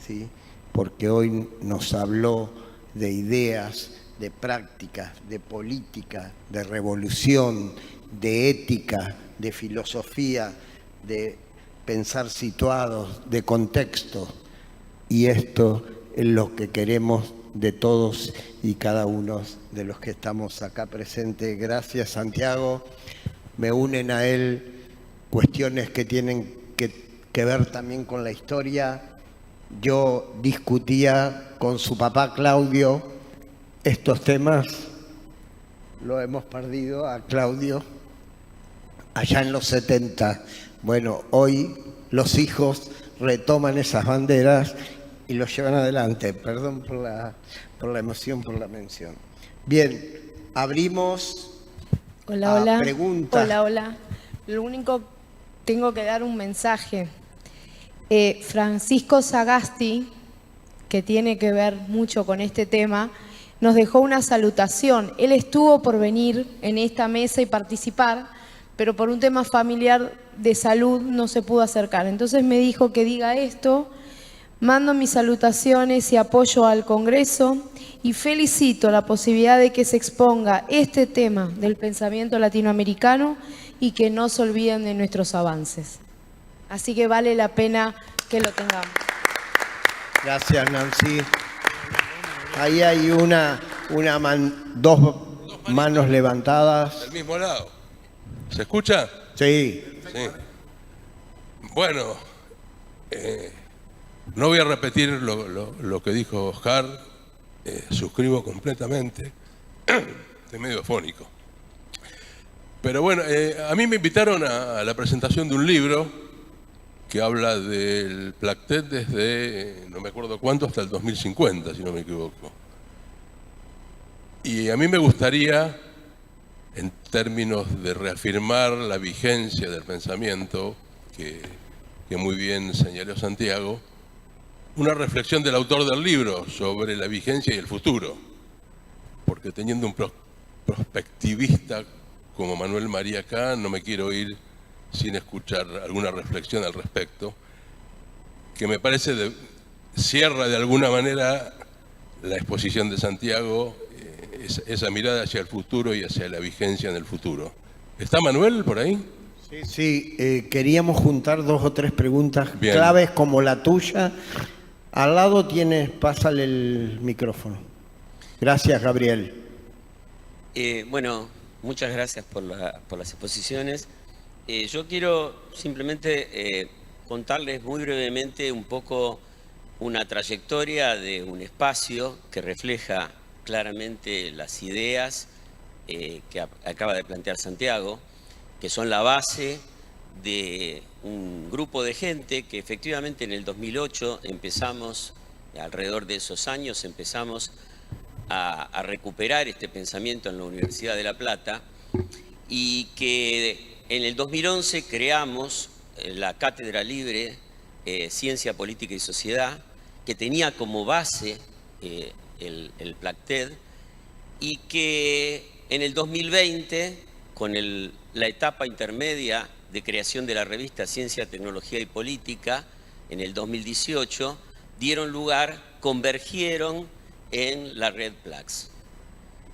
¿sí? Porque hoy nos habló de ideas, de prácticas, de política, de revolución, de ética, de filosofía, de pensar situados, de contexto. Y esto es lo que queremos de todos y cada uno de los que estamos acá presentes. Gracias, Santiago. Me unen a él cuestiones que tienen que ver también con la historia. Yo discutía con su papá Claudio estos temas, lo hemos perdido a Claudio allá en los 70. Bueno, hoy los hijos retoman esas banderas y los llevan adelante. Perdón por la emoción, por la mención. Bien, abrimos a preguntas. Hola. Lo único, tengo que dar un mensaje. Francisco Sagasti, que tiene que ver mucho con este tema, nos dejó una salutación. Él estuvo por venir en esta mesa y participar, pero por un tema familiar de salud no se pudo acercar. Entonces me dijo que diga esto. Mando mis salutaciones y apoyo al Congreso y felicito la posibilidad de que se exponga este tema del pensamiento latinoamericano y que no se olviden de nuestros avances. Así que vale la pena que lo tengamos. Gracias, Nancy. Ahí hay dos manos levantadas. Del mismo lado. ¿Se escucha? Sí. Sí. Bueno, no voy a repetir lo que dijo Oscar. Suscribo completamente. Estoy medio afónico. Pero bueno, a mí me invitaron a la presentación de un libro que habla del Plactet desde, no me acuerdo cuánto, hasta el 2050, si no me equivoco. Y a mí me gustaría, en términos de reafirmar la vigencia del pensamiento, que muy bien señaló Santiago, una reflexión del autor del libro sobre la vigencia y el futuro. Porque teniendo un prospectivista como Manuel María acá, no me quiero ir sin escuchar alguna reflexión al respecto, que me parece cierra de alguna manera la exposición de Santiago, esa mirada hacia el futuro y hacia la vigencia en el futuro. ¿Está Manuel por ahí? Sí, queríamos juntar 2 o 3 preguntas Bien. Claves como la tuya. Al lado tienes, pásale el micrófono. Gracias, Gabriel. Bueno, muchas gracias por las exposiciones. Yo quiero simplemente contarles muy brevemente un poco una trayectoria de un espacio que refleja claramente las ideas que acaba de plantear Santiago, que son la base de un grupo de gente que efectivamente en el 2008 empezamos, alrededor de esos años, empezamos a recuperar este pensamiento en la Universidad de La Plata y que en el 2011 creamos la Cátedra Libre Ciencia, Política y Sociedad, que tenía como base el Plactet, y que en el 2020, con la etapa intermedia de creación de la revista Ciencia, Tecnología y Política, en el 2018, convergieron en la red PLACS,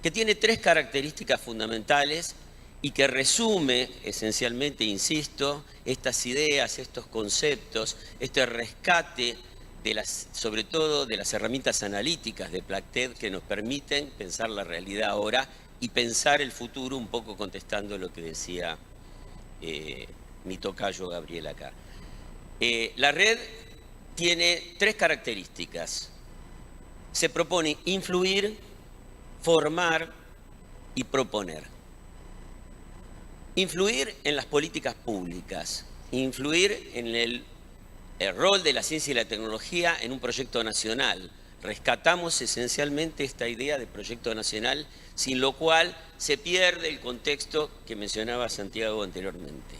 que tiene 3 características fundamentales y que resume esencialmente, insisto, estas ideas, estos conceptos, este rescate sobre todo de las herramientas analíticas de Plactet que nos permiten pensar la realidad ahora y pensar el futuro, un poco contestando lo que decía mi tocayo Gabriel acá. La red tiene 3 características. Se propone influir, formar y proponer. Influir en las políticas públicas, influir en el rol de la ciencia y la tecnología en un proyecto nacional. Rescatamos esencialmente esta idea de proyecto nacional, sin lo cual se pierde el contexto que mencionaba Santiago anteriormente.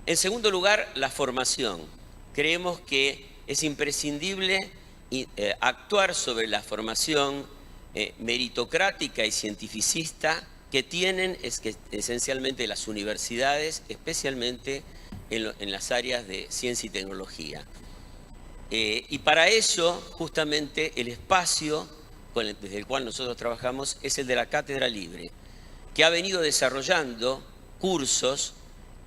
En segundo lugar, la formación. Creemos que es imprescindible actuar sobre la formación meritocrática y cientificista que tienen esencialmente las universidades, especialmente en las áreas de ciencia y tecnología. Y para eso, justamente, el espacio desde el cual nosotros trabajamos es el de la Cátedra Libre, que ha venido desarrollando cursos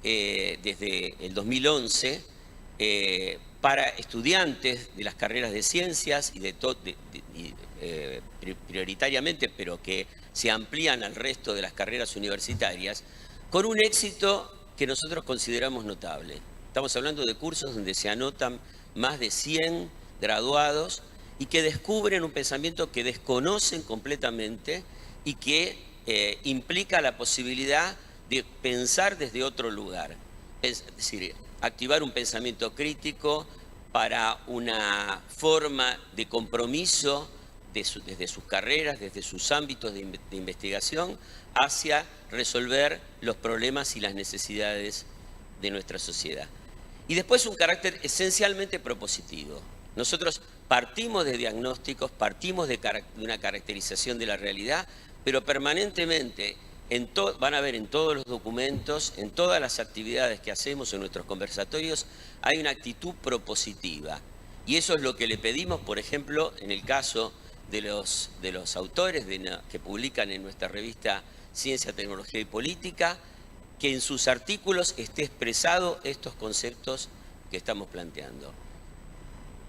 desde el 2011 para estudiantes de las carreras de ciencias y prioritariamente, pero que se amplían al resto de las carreras universitarias, con un éxito que nosotros consideramos notable. Estamos hablando de cursos donde se anotan más de 100 graduados y que descubren un pensamiento que desconocen completamente y que implica la posibilidad de pensar desde otro lugar. Es decir, activar un pensamiento crítico para una forma de compromiso desde sus carreras, desde sus ámbitos de investigación, hacia resolver los problemas y las necesidades de nuestra sociedad. Y después un carácter esencialmente propositivo. Nosotros partimos de diagnósticos, partimos de una caracterización de la realidad, pero permanentemente van a ver en todos los documentos, en todas las actividades que hacemos en nuestros conversatorios, hay una actitud propositiva. Y eso es lo que le pedimos, por ejemplo, en el caso de los autores que publican en nuestra revista Ciencia, Tecnología y Política, que en sus artículos esté expresado estos conceptos que estamos planteando.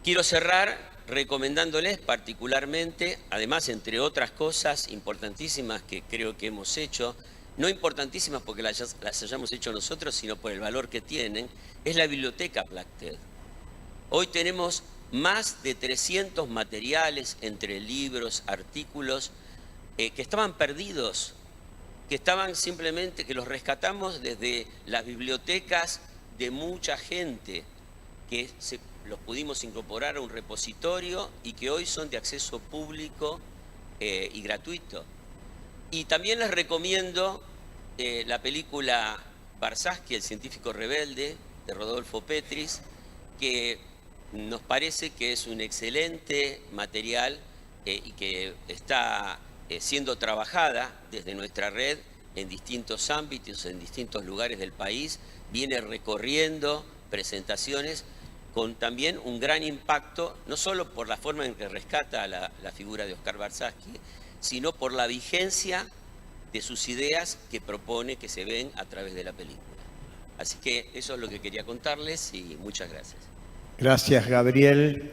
Quiero cerrar recomendándoles particularmente, además, entre otras cosas importantísimas que creo que hemos hecho, no importantísimas porque las hayamos hecho nosotros, sino por el valor que tienen, es la biblioteca Black-TED. Hoy tenemos más de 300 materiales entre libros, artículos, que estaban perdidos, que estaban simplemente, que los rescatamos desde las bibliotecas de mucha gente, que los pudimos incorporar a un repositorio y que hoy son de acceso público y gratuito. Y también les recomiendo la película Barsaski, el científico rebelde, de Rodolfo Petris, que nos parece que es un excelente material y que está siendo trabajada desde nuestra red en distintos ámbitos, en distintos lugares del país, viene recorriendo presentaciones con también un gran impacto, no solo por la forma en que rescata la figura de Oscar Barsaski, sino por la vigencia de sus ideas que propone que se ven a través de la película. Así que eso es lo que quería contarles y muchas gracias. Gracias, Gabriel.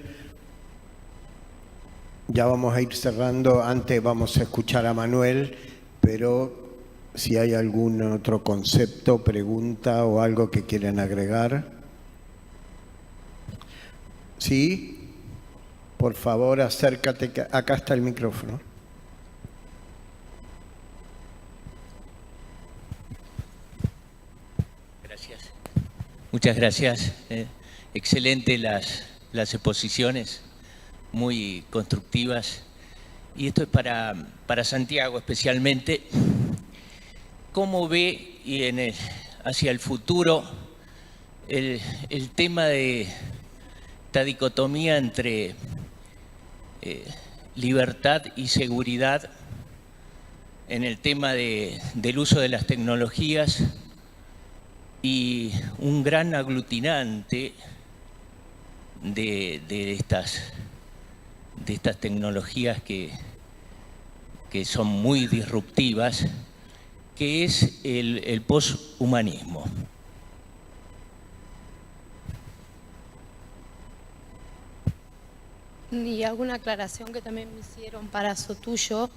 Ya vamos a ir cerrando. Antes vamos a escuchar a Manuel, pero si hay algún otro concepto, pregunta o algo que quieran agregar. Sí, por favor, acércate, que acá está el micrófono. Gracias. Muchas gracias. Excelente las exposiciones, muy constructivas. Y esto es para Santiago especialmente. ¿Cómo ve hacia el futuro el tema de esta dicotomía entre libertad y seguridad en el tema del uso de las tecnologías y un gran aglutinante de estas tecnologías que son muy disruptivas, que es el poshumanismo? Y alguna aclaración que también me hicieron para Sotuyo,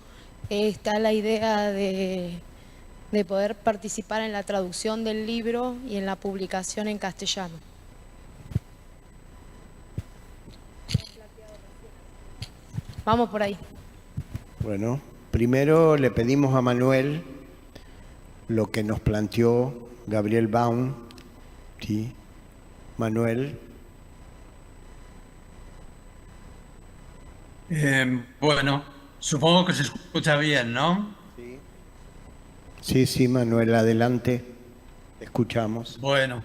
está la idea de poder participar en la traducción del libro y en la publicación en castellano. Vamos por ahí. Bueno, primero le pedimos a Manuel lo que nos planteó Gabriel Baum. ¿Sí? Manuel. Bueno, supongo que se escucha bien, ¿no? Sí, Manuel, adelante. Te escuchamos. Bueno,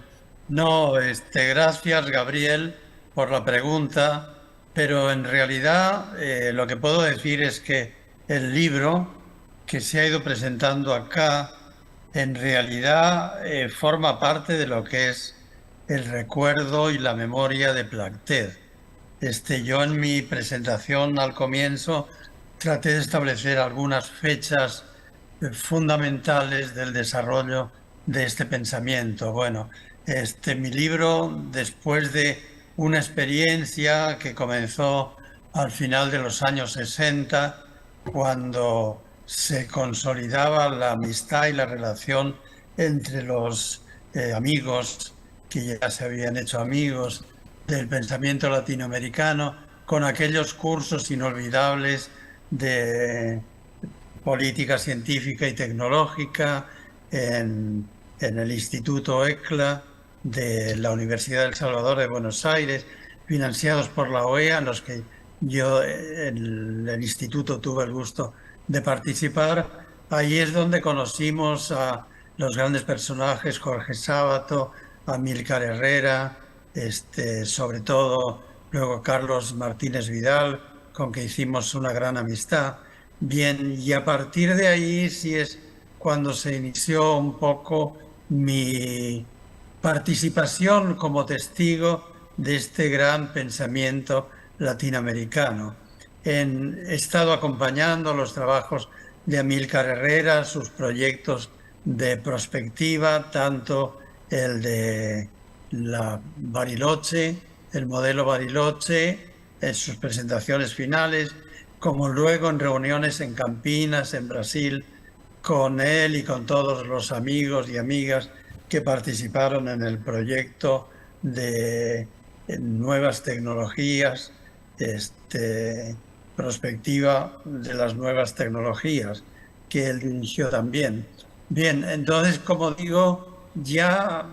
no, gracias, Gabriel, por la pregunta, pero en realidad lo que puedo decir es que el libro que se ha ido presentando acá en realidad forma parte de lo que es el recuerdo y la memoria de Plachtet. Yo en mi presentación al comienzo traté de establecer algunas fechas fundamentales del desarrollo de este pensamiento. Bueno, mi libro, después de una experiencia que comenzó al final de los años 60, cuando se consolidaba la amistad y la relación entre los amigos que ya se habían hecho amigos del pensamiento latinoamericano, con aquellos cursos inolvidables de política científica y tecnológica en el Instituto ECLA de la Universidad del Salvador de Buenos Aires, financiados por la OEA, en los que yo en el instituto tuve el gusto de participar. Ahí es donde conocimos a los grandes personajes, Jorge Sábato, Amílcar Herrera, sobre todo luego Carlos Martínez Vidal, con que hicimos una gran amistad. Bien, y a partir de ahí sí es cuando se inició un poco mi participación como testigo de este gran pensamiento latinoamericano. He estado acompañando los trabajos de Amílcar Herrera, sus proyectos de prospectiva, tanto el de la Bariloche, el modelo Bariloche, en sus presentaciones finales, como luego en reuniones en Campinas, en Brasil, con él y con todos los amigos y amigas que participaron en el proyecto de nuevas tecnologías, prospectiva de las nuevas tecnologías, que él dirigió también. Bien, entonces, como digo, ya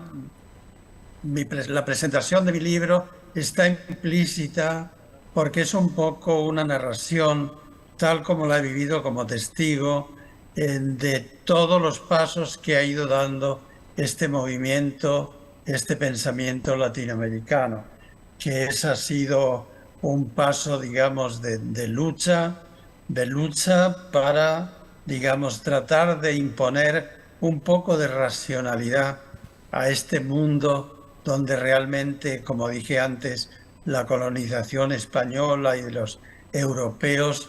la presentación de mi libro está implícita porque es un poco una narración, tal como la he vivido como testigo, de todos los pasos que ha ido dando este movimiento, este pensamiento latinoamericano, que ese ha sido un paso, digamos, de lucha para, digamos, tratar de imponer un poco de racionalidad a este mundo donde realmente, como dije antes, la colonización española y de los europeos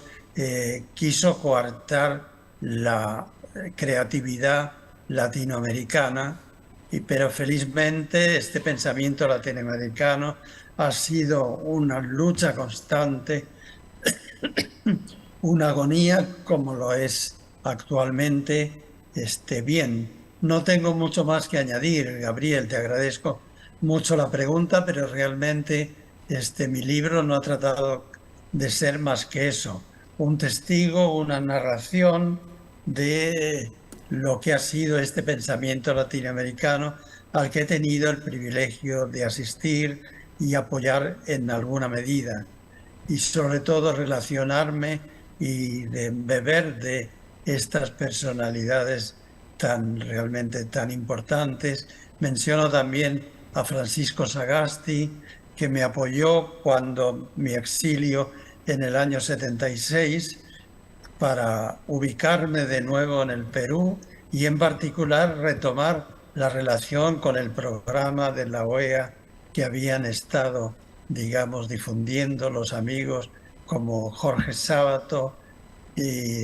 quiso coartar la creatividad latinoamericana, pero felizmente este pensamiento latinoamericano ha sido una lucha constante, una agonía como lo es actualmente. Bien, no tengo mucho más que añadir, Gabriel, te agradezco mucho la pregunta, pero realmente mi libro no ha tratado de ser más que eso, un testigo, una narración de lo que ha sido este pensamiento latinoamericano al que he tenido el privilegio de asistir y apoyar en alguna medida, y sobre todo relacionarme y de beber de estas personalidades realmente tan importantes. Menciono también a Francisco Sagasti, que me apoyó cuando mi exilio en el año 76 para ubicarme de nuevo en el Perú y en particular retomar la relación con el programa de la OEA que habían estado, digamos, difundiendo los amigos como Jorge Sábato y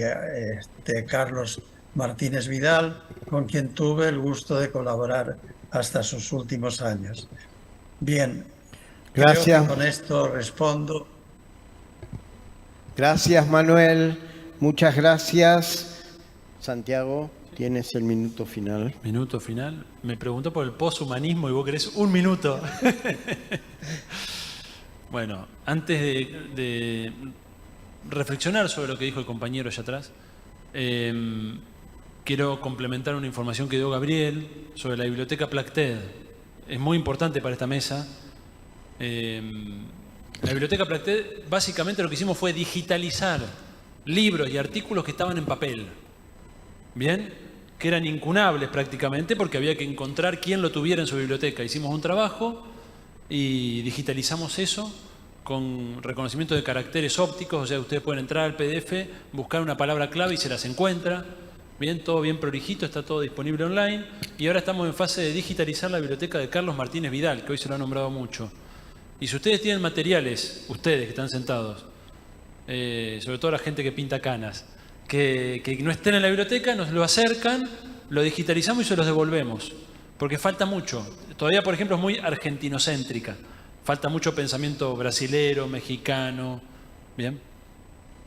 Carlos Martínez Vidal, con quien tuve el gusto de colaborar hasta sus últimos años. Bien, gracias. Creo que con esto respondo. Gracias, Manuel. Muchas gracias. Santiago, tienes el minuto final. Minuto final. Me preguntó por el poshumanismo y vos querés un minuto. Bueno, antes de reflexionar sobre lo que dijo el compañero allá atrás, quiero complementar una información que dio Gabriel sobre la biblioteca Plachtet. Es muy importante para esta mesa. La biblioteca Plachtet, básicamente lo que hicimos fue digitalizar libros y artículos que estaban en papel, ¿bien? Que eran incunables prácticamente porque había que encontrar quién lo tuviera en su biblioteca. Hicimos un trabajo y digitalizamos eso con reconocimiento de caracteres ópticos, o sea, ustedes pueden entrar al PDF, buscar una palabra clave y se las encuentra. Bien, todo bien prolijito, está todo disponible online. Y ahora estamos en fase de digitalizar la biblioteca de Carlos Martínez Vidal, que hoy se lo ha nombrado mucho. Y si ustedes tienen materiales, ustedes que están sentados, sobre todo la gente que pinta canas, que no estén en la biblioteca, nos lo acercan, lo digitalizamos y se los devolvemos. Porque falta mucho. Todavía, por ejemplo, es muy argentinocéntrica. Falta mucho pensamiento brasilero, mexicano, ¿bien?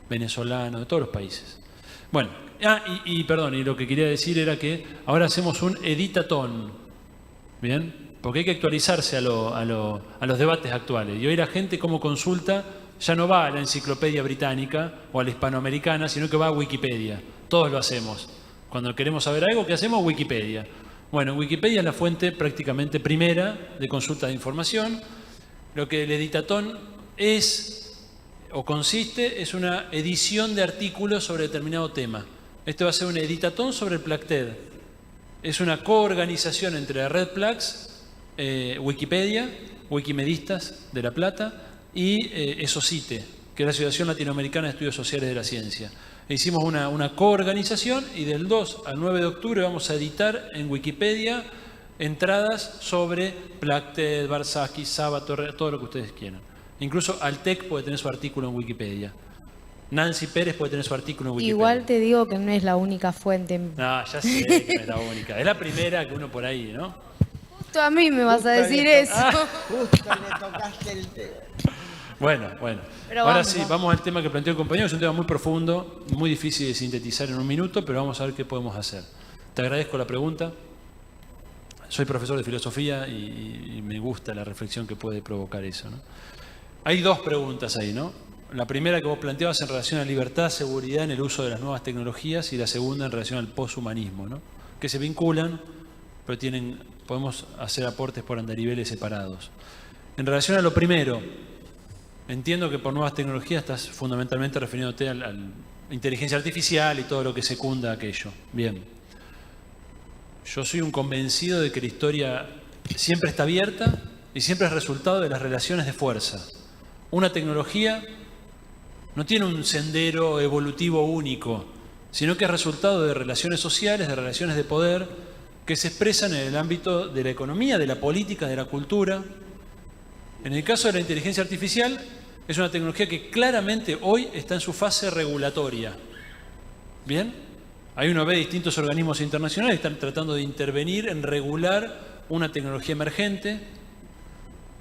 Venezolano, de todos los países. Bueno, perdón, y lo que quería decir era que ahora hacemos un editatón, ¿bien? Porque hay que actualizarse a los debates actuales. Y hoy la gente como consulta ya no va a la enciclopedia británica o a la hispanoamericana, sino que va a Wikipedia. Todos lo hacemos. Cuando queremos saber algo, ¿qué hacemos? Wikipedia. Bueno, Wikipedia es la fuente prácticamente primera de consulta de información. Lo que el editatón es o consiste es una edición de artículos sobre determinado tema. Este va a ser un editatón sobre el Placted. Es una coorganización entre la Red Plax, Wikipedia, Wikimedistas de La Plata y ESOCITE, que es la Asociación Latinoamericana de Estudios Sociales de la Ciencia. Hicimos una coorganización y del 2 al 9 de octubre vamos a editar en Wikipedia entradas sobre Placted, Barsaki, Sabato, todo lo que ustedes quieran. Incluso Altec puede tener su artículo en Wikipedia. Nancy Pérez puede tener su artículo en Wikipedia. Igual te digo que no es la única fuente. No, ya sé que no es la única. Es la primera que uno por ahí, ¿no? Justo a mí me vas a decir eso. Justo le tocaste el tema. Bueno. Pero ahora vamos, sí, vamos al tema que planteó el compañero. Es un tema muy profundo, muy difícil de sintetizar en un minuto, pero vamos a ver qué podemos hacer. Te agradezco la pregunta. Soy profesor de filosofía y me gusta la reflexión que puede provocar eso, ¿no? Hay dos preguntas ahí, ¿no? La primera que vos planteabas en relación a libertad, seguridad en el uso de las nuevas tecnologías y la segunda en relación al poshumanismo, ¿no? Que se vinculan, pero podemos hacer aportes por andariveles separados. En relación a lo primero, entiendo que por nuevas tecnologías estás fundamentalmente refiriéndote a la inteligencia artificial y todo lo que secunda aquello. Bien. Yo soy un convencido de que la historia siempre está abierta y siempre es resultado de las relaciones de fuerza. Una tecnología no tiene un sendero evolutivo único, sino que es resultado de relaciones sociales, de relaciones de poder, que se expresan en el ámbito de la economía, de la política, de la cultura. En el caso de la inteligencia artificial, es una tecnología que claramente hoy está en su fase regulatoria. ¿Bien? Ahí uno ve distintos organismos internacionales que están tratando de intervenir en regular una tecnología emergente.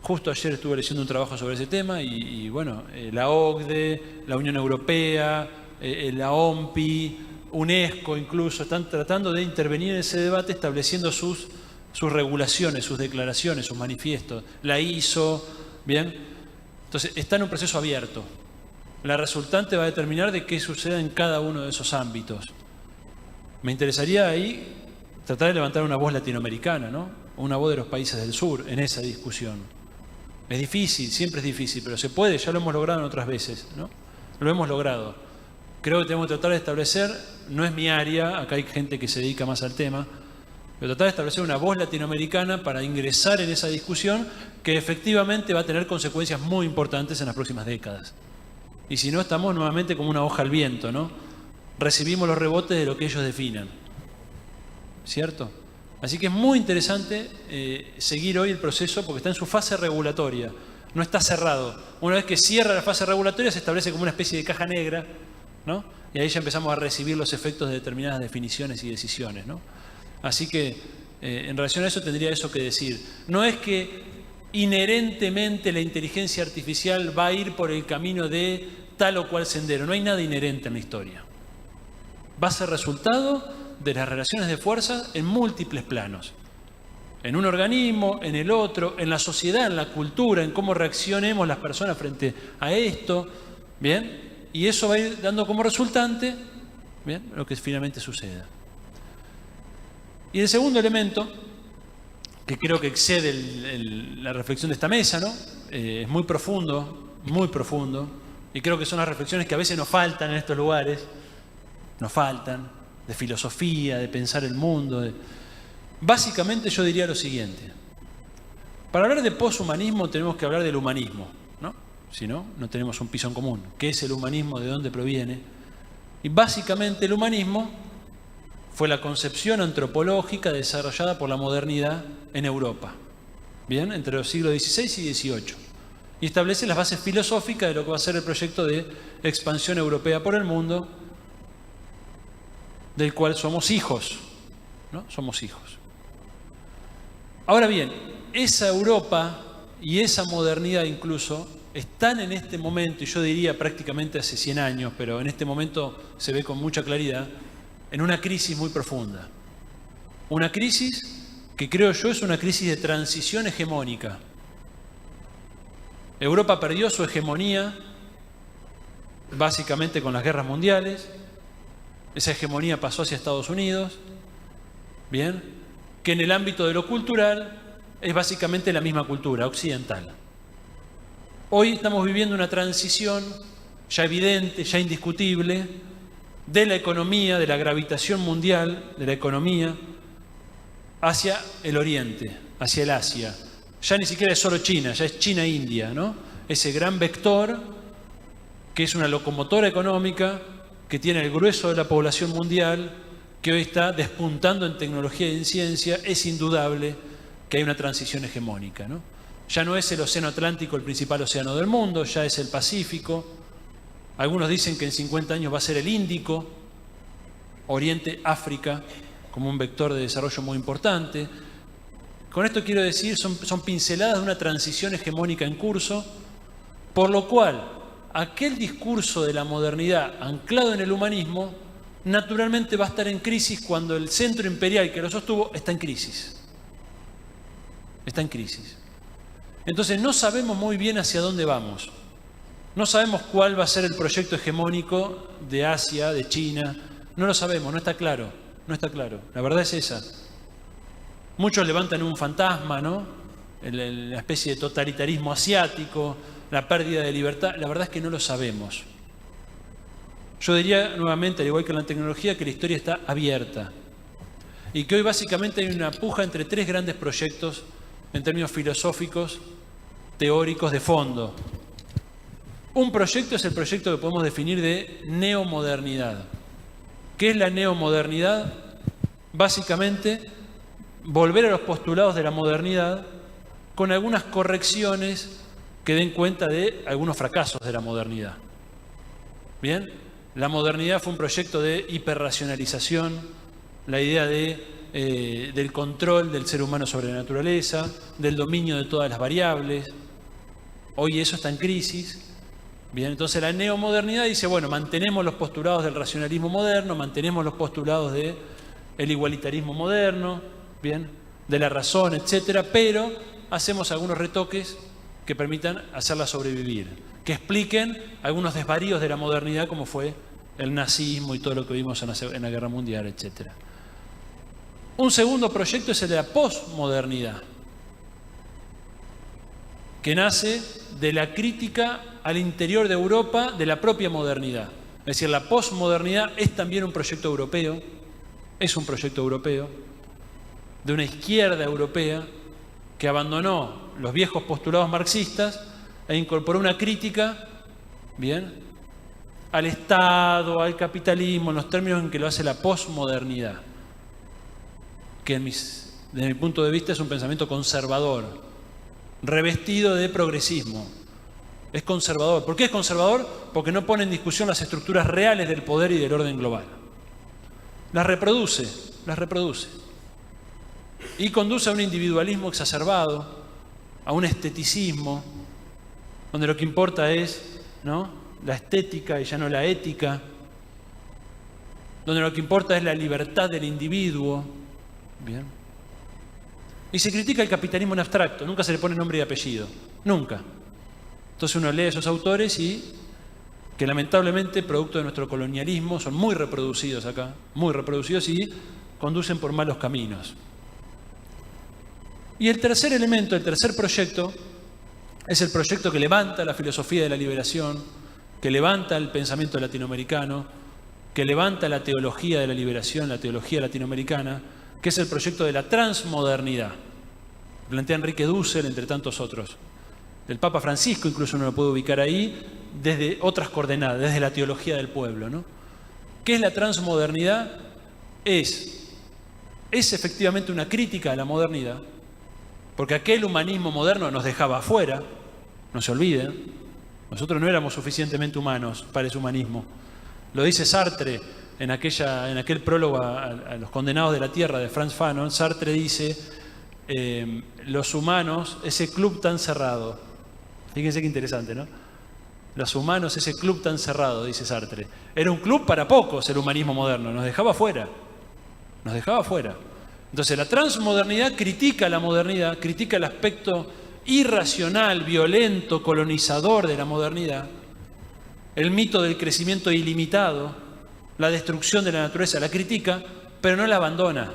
Justo ayer estuve leyendo un trabajo sobre ese tema y bueno, la OCDE, la Unión Europea, la OMPI, UNESCO incluso, están tratando de intervenir en ese debate estableciendo sus regulaciones, sus declaraciones, sus manifiestos. La ISO, ¿bien? Entonces, está en un proceso abierto. La resultante va a determinar de qué sucede en cada uno de esos ámbitos. Me interesaría ahí tratar de levantar una voz latinoamericana, ¿no? Una voz de los países del sur en esa discusión. Es difícil, siempre es difícil, pero se puede, ya lo hemos logrado en otras veces, ¿no? Lo hemos logrado. Creo que tenemos que tratar de establecer, no es mi área, acá hay gente que se dedica más al tema, pero tratar de establecer una voz latinoamericana para ingresar en esa discusión que efectivamente va a tener consecuencias muy importantes en las próximas décadas. Y si no, estamos nuevamente como una hoja al viento, ¿no? Recibimos los rebotes de lo que ellos definan. ¿Cierto? Así que es muy interesante seguir hoy el proceso porque está en su fase regulatoria. No está cerrado. Una vez que cierra la fase regulatoria se establece como una especie de caja negra, ¿no? Y ahí ya empezamos a recibir los efectos de determinadas definiciones y decisiones, ¿no? Así que en relación a eso tendría eso que decir. No es que inherentemente la inteligencia artificial va a ir por el camino de tal o cual sendero. No hay nada inherente en la historia. Va a ser resultado de las relaciones de fuerza en múltiples planos. En un organismo, en el otro, en la sociedad, en la cultura, en cómo reaccionemos las personas frente a esto. ¿Bien? Y eso va a ir dando como resultante, ¿bien?, lo que finalmente suceda. Y el segundo elemento, que creo que excede la reflexión de esta mesa, ¿no? Es muy profundo, y creo que son las reflexiones que a veces nos faltan en estos lugares, nos faltan, de filosofía, de pensar el mundo. Básicamente yo diría lo siguiente. Para hablar de poshumanismo tenemos que hablar del humanismo, ¿no? Si no, no tenemos un piso en común. ¿Qué es el humanismo? ¿De dónde proviene? Y básicamente el humanismo fue la concepción antropológica desarrollada por la modernidad en Europa, ¿bien? Entre los siglos XVI y XVIII. Y establece las bases filosóficas de lo que va a ser el proyecto de expansión europea por el mundo, del cual somos hijos, ¿no? Somos hijos. Ahora bien, esa Europa y esa modernidad incluso están en este momento, y yo diría prácticamente hace 100 años, pero en este momento se ve con mucha claridad, en una crisis muy profunda. Una crisis que creo yo es una crisis de transición hegemónica. Europa perdió su hegemonía básicamente con las guerras mundiales. Esa hegemonía pasó hacia Estados Unidos, ¿bien? Que en el ámbito de lo cultural es básicamente la misma cultura occidental. Hoy estamos viviendo una transición ya evidente, ya indiscutible, de la economía, de la gravitación mundial, de la economía, hacia el Oriente, hacia el Asia. Ya ni siquiera es solo China, ya es China-India, ¿no? Ese gran vector que es una locomotora económica, que tiene el grueso de la población mundial, que hoy está despuntando en tecnología y en ciencia. Es indudable que hay una transición hegemónica, ¿no? Ya no es el océano Atlántico el principal océano del mundo, ya es el Pacífico. Algunos dicen que en 50 años va a ser el Índico, Oriente, África, como un vector de desarrollo muy importante. Con esto quiero decir, son pinceladas de una transición hegemónica en curso, por lo cual aquel discurso de la modernidad anclado en el humanismo naturalmente va a estar en crisis cuando el centro imperial que lo sostuvo está en crisis. Está en crisis. Entonces no sabemos muy bien hacia dónde vamos. No sabemos cuál va a ser el proyecto hegemónico de Asia, de China. No lo sabemos, no está claro. No está claro. La verdad es esa. Muchos levantan un fantasma, ¿no? La especie de totalitarismo asiático, la pérdida de libertad. La verdad es que no lo sabemos. Yo diría nuevamente, al igual que en la tecnología, que la historia está abierta. Y que hoy básicamente hay una puja entre tres grandes proyectos en términos filosóficos, teóricos, de fondo. Un proyecto es el proyecto que podemos definir de neomodernidad. ¿Qué es la neomodernidad? Básicamente, volver a los postulados de la modernidad con algunas correcciones que den cuenta de algunos fracasos de la modernidad. ¿Bien? La modernidad fue un proyecto de hiperracionalización, la idea del control del ser humano sobre la naturaleza, del dominio de todas las variables. Hoy eso está en crisis. Bien, entonces la neomodernidad dice, bueno, mantenemos los postulados del racionalismo moderno, mantenemos los postulados del igualitarismo moderno, bien, de la razón, etcétera, pero hacemos algunos retoques que permitan hacerla sobrevivir, que expliquen algunos desvaríos de la modernidad, como fue el nazismo y todo lo que vimos en la Guerra Mundial, etcétera. Un segundo proyecto es el de la posmodernidad, que nace de la crítica al interior de Europa de la propia modernidad. Es decir, la posmodernidad es también un proyecto europeo, es un proyecto europeo, de una izquierda europea que abandonó los viejos postulados marxistas e incorporó una crítica, bien, al Estado, al capitalismo, en los términos en que lo hace la posmodernidad, que desde mi punto de vista es un pensamiento conservador, revestido de progresismo. Es conservador. ¿Por qué es conservador? Porque no pone en discusión las estructuras reales del poder y del orden global. Las reproduce. Y conduce a un individualismo exacerbado, a un esteticismo, donde lo que importa es, ¿no?, la estética y ya no la ética, donde lo que importa es la libertad del individuo. Bien. Y se critica el capitalismo en abstracto, nunca se le pone nombre y apellido, nunca. Entonces uno lee a esos autores y que lamentablemente, producto de nuestro colonialismo, son muy reproducidos acá, muy reproducidos y conducen por malos caminos. Y el tercer elemento, el tercer proyecto, es el proyecto que levanta la filosofía de la liberación, que levanta el pensamiento latinoamericano, que levanta la teología de la liberación, la teología latinoamericana, que es el proyecto de la transmodernidad. Plantea Enrique Dussel, entre tantos otros. del Papa Francisco, incluso uno lo puede ubicar ahí, desde otras coordenadas, desde la teología del pueblo, ¿no? ¿Qué es la transmodernidad? Es efectivamente una crítica a la modernidad, porque aquel humanismo moderno nos dejaba afuera, no se olviden, nosotros no éramos suficientemente humanos para ese humanismo. Lo dice Sartre en aquel prólogo a Los Condenados de la Tierra de Frantz Fanon. Sartre dice, los humanos, ese club tan cerrado, fíjense qué interesante, ¿no? Los humanos, ese club tan cerrado, dice Sartre, era un club para pocos el humanismo moderno, nos dejaba afuera, nos dejaba afuera. Entonces la transmodernidad critica la modernidad, critica el aspecto irracional, violento, colonizador de la modernidad, el mito del crecimiento ilimitado, la destrucción de la naturaleza, la critica, pero no la abandona,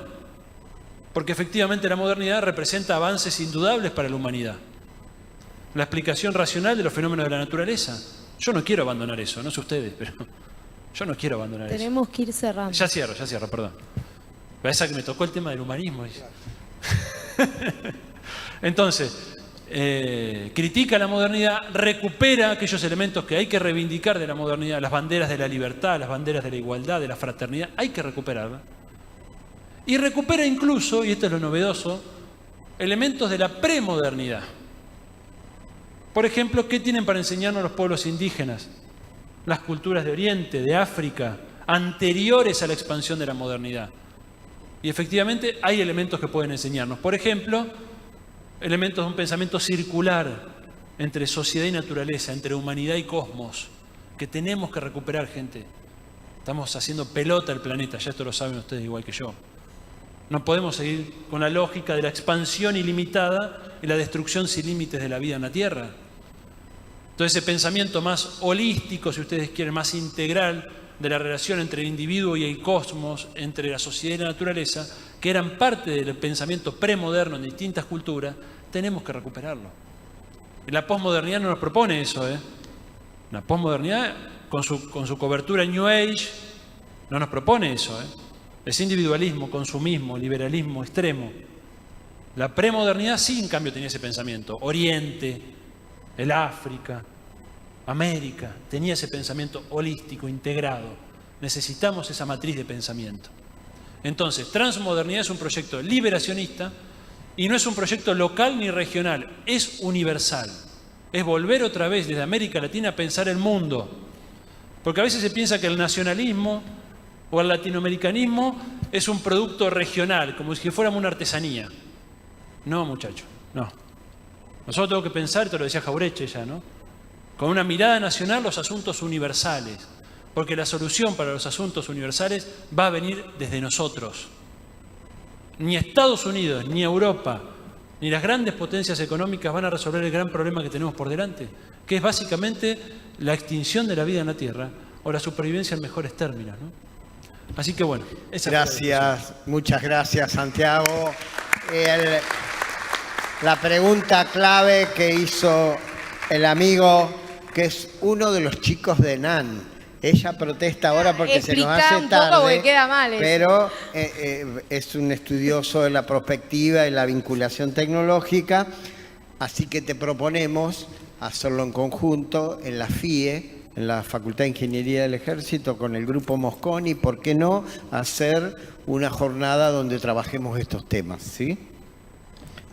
porque efectivamente la modernidad representa avances indudables para la humanidad. La explicación racional de los fenómenos de la naturaleza. Yo no quiero abandonar eso, no sé ustedes, pero yo no quiero abandonar eso. Tenemos que ir cerrando. Ya cierro, perdón. Esa que me tocó el tema del humanismo. Entonces, critica la modernidad, recupera aquellos elementos que hay que reivindicar de la modernidad, las banderas de la libertad, las banderas de la igualdad, de la fraternidad, hay que recuperarlas. Y recupera incluso, y esto es lo novedoso, elementos de la premodernidad. Por ejemplo, ¿qué tienen para enseñarnos los pueblos indígenas? Las culturas de Oriente, de África, anteriores a la expansión de la modernidad. Y efectivamente hay elementos que pueden enseñarnos. Por ejemplo, elementos de un pensamiento circular entre sociedad y naturaleza, entre humanidad y cosmos, que tenemos que recuperar, gente. Estamos haciendo pelota al planeta, ya esto lo saben ustedes igual que yo. No podemos seguir con la lógica de la expansión ilimitada y la destrucción sin límites de la vida en la Tierra. Entonces ese pensamiento más holístico, si ustedes quieren, más integral de la relación entre el individuo y el cosmos, entre la sociedad y la naturaleza, que eran parte del pensamiento premoderno en distintas culturas, tenemos que recuperarlo. Y la posmodernidad no nos propone eso, ¿eh? La posmodernidad, con su cobertura New Age, no nos propone eso, ¿eh? Es individualismo, consumismo, liberalismo extremo. La premodernidad sí, en cambio, tenía ese pensamiento. Oriente, el África, América, tenía ese pensamiento holístico, integrado. Necesitamos esa matriz de pensamiento. Entonces, transmodernidad es un proyecto liberacionista y no es un proyecto local ni regional, es universal. Es volver otra vez desde América Latina a pensar el mundo. Porque a veces se piensa que el nacionalismo o el latinoamericanismo es un producto regional, como si fuéramos una artesanía. No, muchachos, no. Nosotros tenemos que pensar, esto lo decía Jauretche ya, ¿no? Con una mirada nacional los asuntos universales, porque la solución para los asuntos universales va a venir desde nosotros. Ni Estados Unidos, ni Europa, ni las grandes potencias económicas van a resolver el gran problema que tenemos por delante, que es básicamente la extinción de la vida en la Tierra o la supervivencia en mejores términos, ¿no? Así que bueno, esa gracias, muchas gracias, Santiago. La pregunta clave que hizo el amigo, que es uno de los chicos de NAN. Ella protesta ahora porque se nos hace tarde, queda mal eso. pero es un estudioso de la prospectiva y la vinculación tecnológica, así que te proponemos hacerlo en conjunto en la FIE, en la Facultad de Ingeniería del Ejército, con el Grupo Mosconi, ¿por qué no hacer una jornada donde trabajemos estos temas? ¿Sí?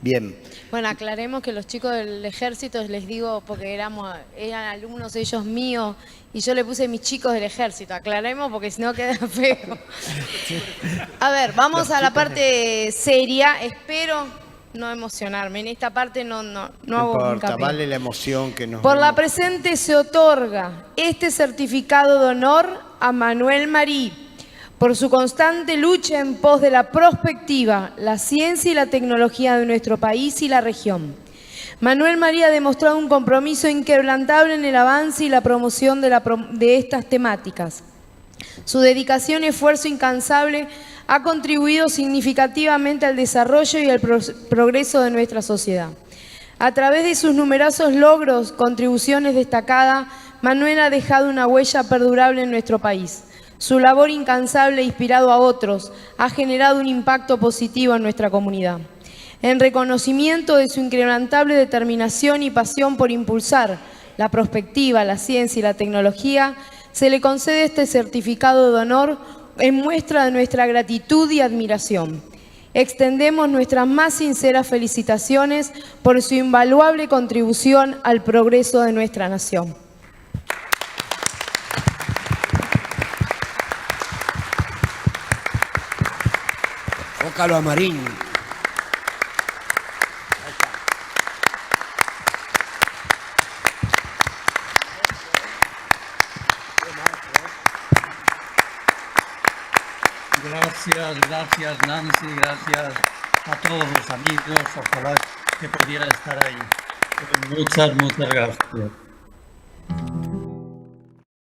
Bien. Bueno, aclaremos que los chicos del Ejército, les digo, porque eran alumnos ellos míos, y yo le puse mis chicos del Ejército. Aclaremos porque si no queda feo. A ver, vamos a la parte seria. Espero no emocionarme. En esta parte no hago importa, vale la emoción que nos... Por la presente se otorga este certificado de honor a Manuel Marí por su constante lucha en pos de la prospectiva, la ciencia y la tecnología de nuestro país y la región. Manuel Marí ha demostrado un compromiso inquebrantable en el avance y la promoción de estas temáticas. Su dedicación y esfuerzo incansable ha contribuido significativamente al desarrollo y al progreso de nuestra sociedad. A través de sus numerosos logros, contribuciones destacadas, Manuel ha dejado una huella perdurable en nuestro país. Su labor incansable, inspirado a otros, ha generado un impacto positivo en nuestra comunidad. En reconocimiento de su inquebrantable determinación y pasión por impulsar la prospectiva, la ciencia y la tecnología, se le concede este certificado de honor en muestra de nuestra gratitud y admiración. Extendemos nuestras más sinceras felicitaciones por su invaluable contribución al progreso de nuestra nación. Ócalo a Marín. Gracias Nancy, gracias a todos los amigos, ojalá que pudiera estar ahí. Muchas gracias.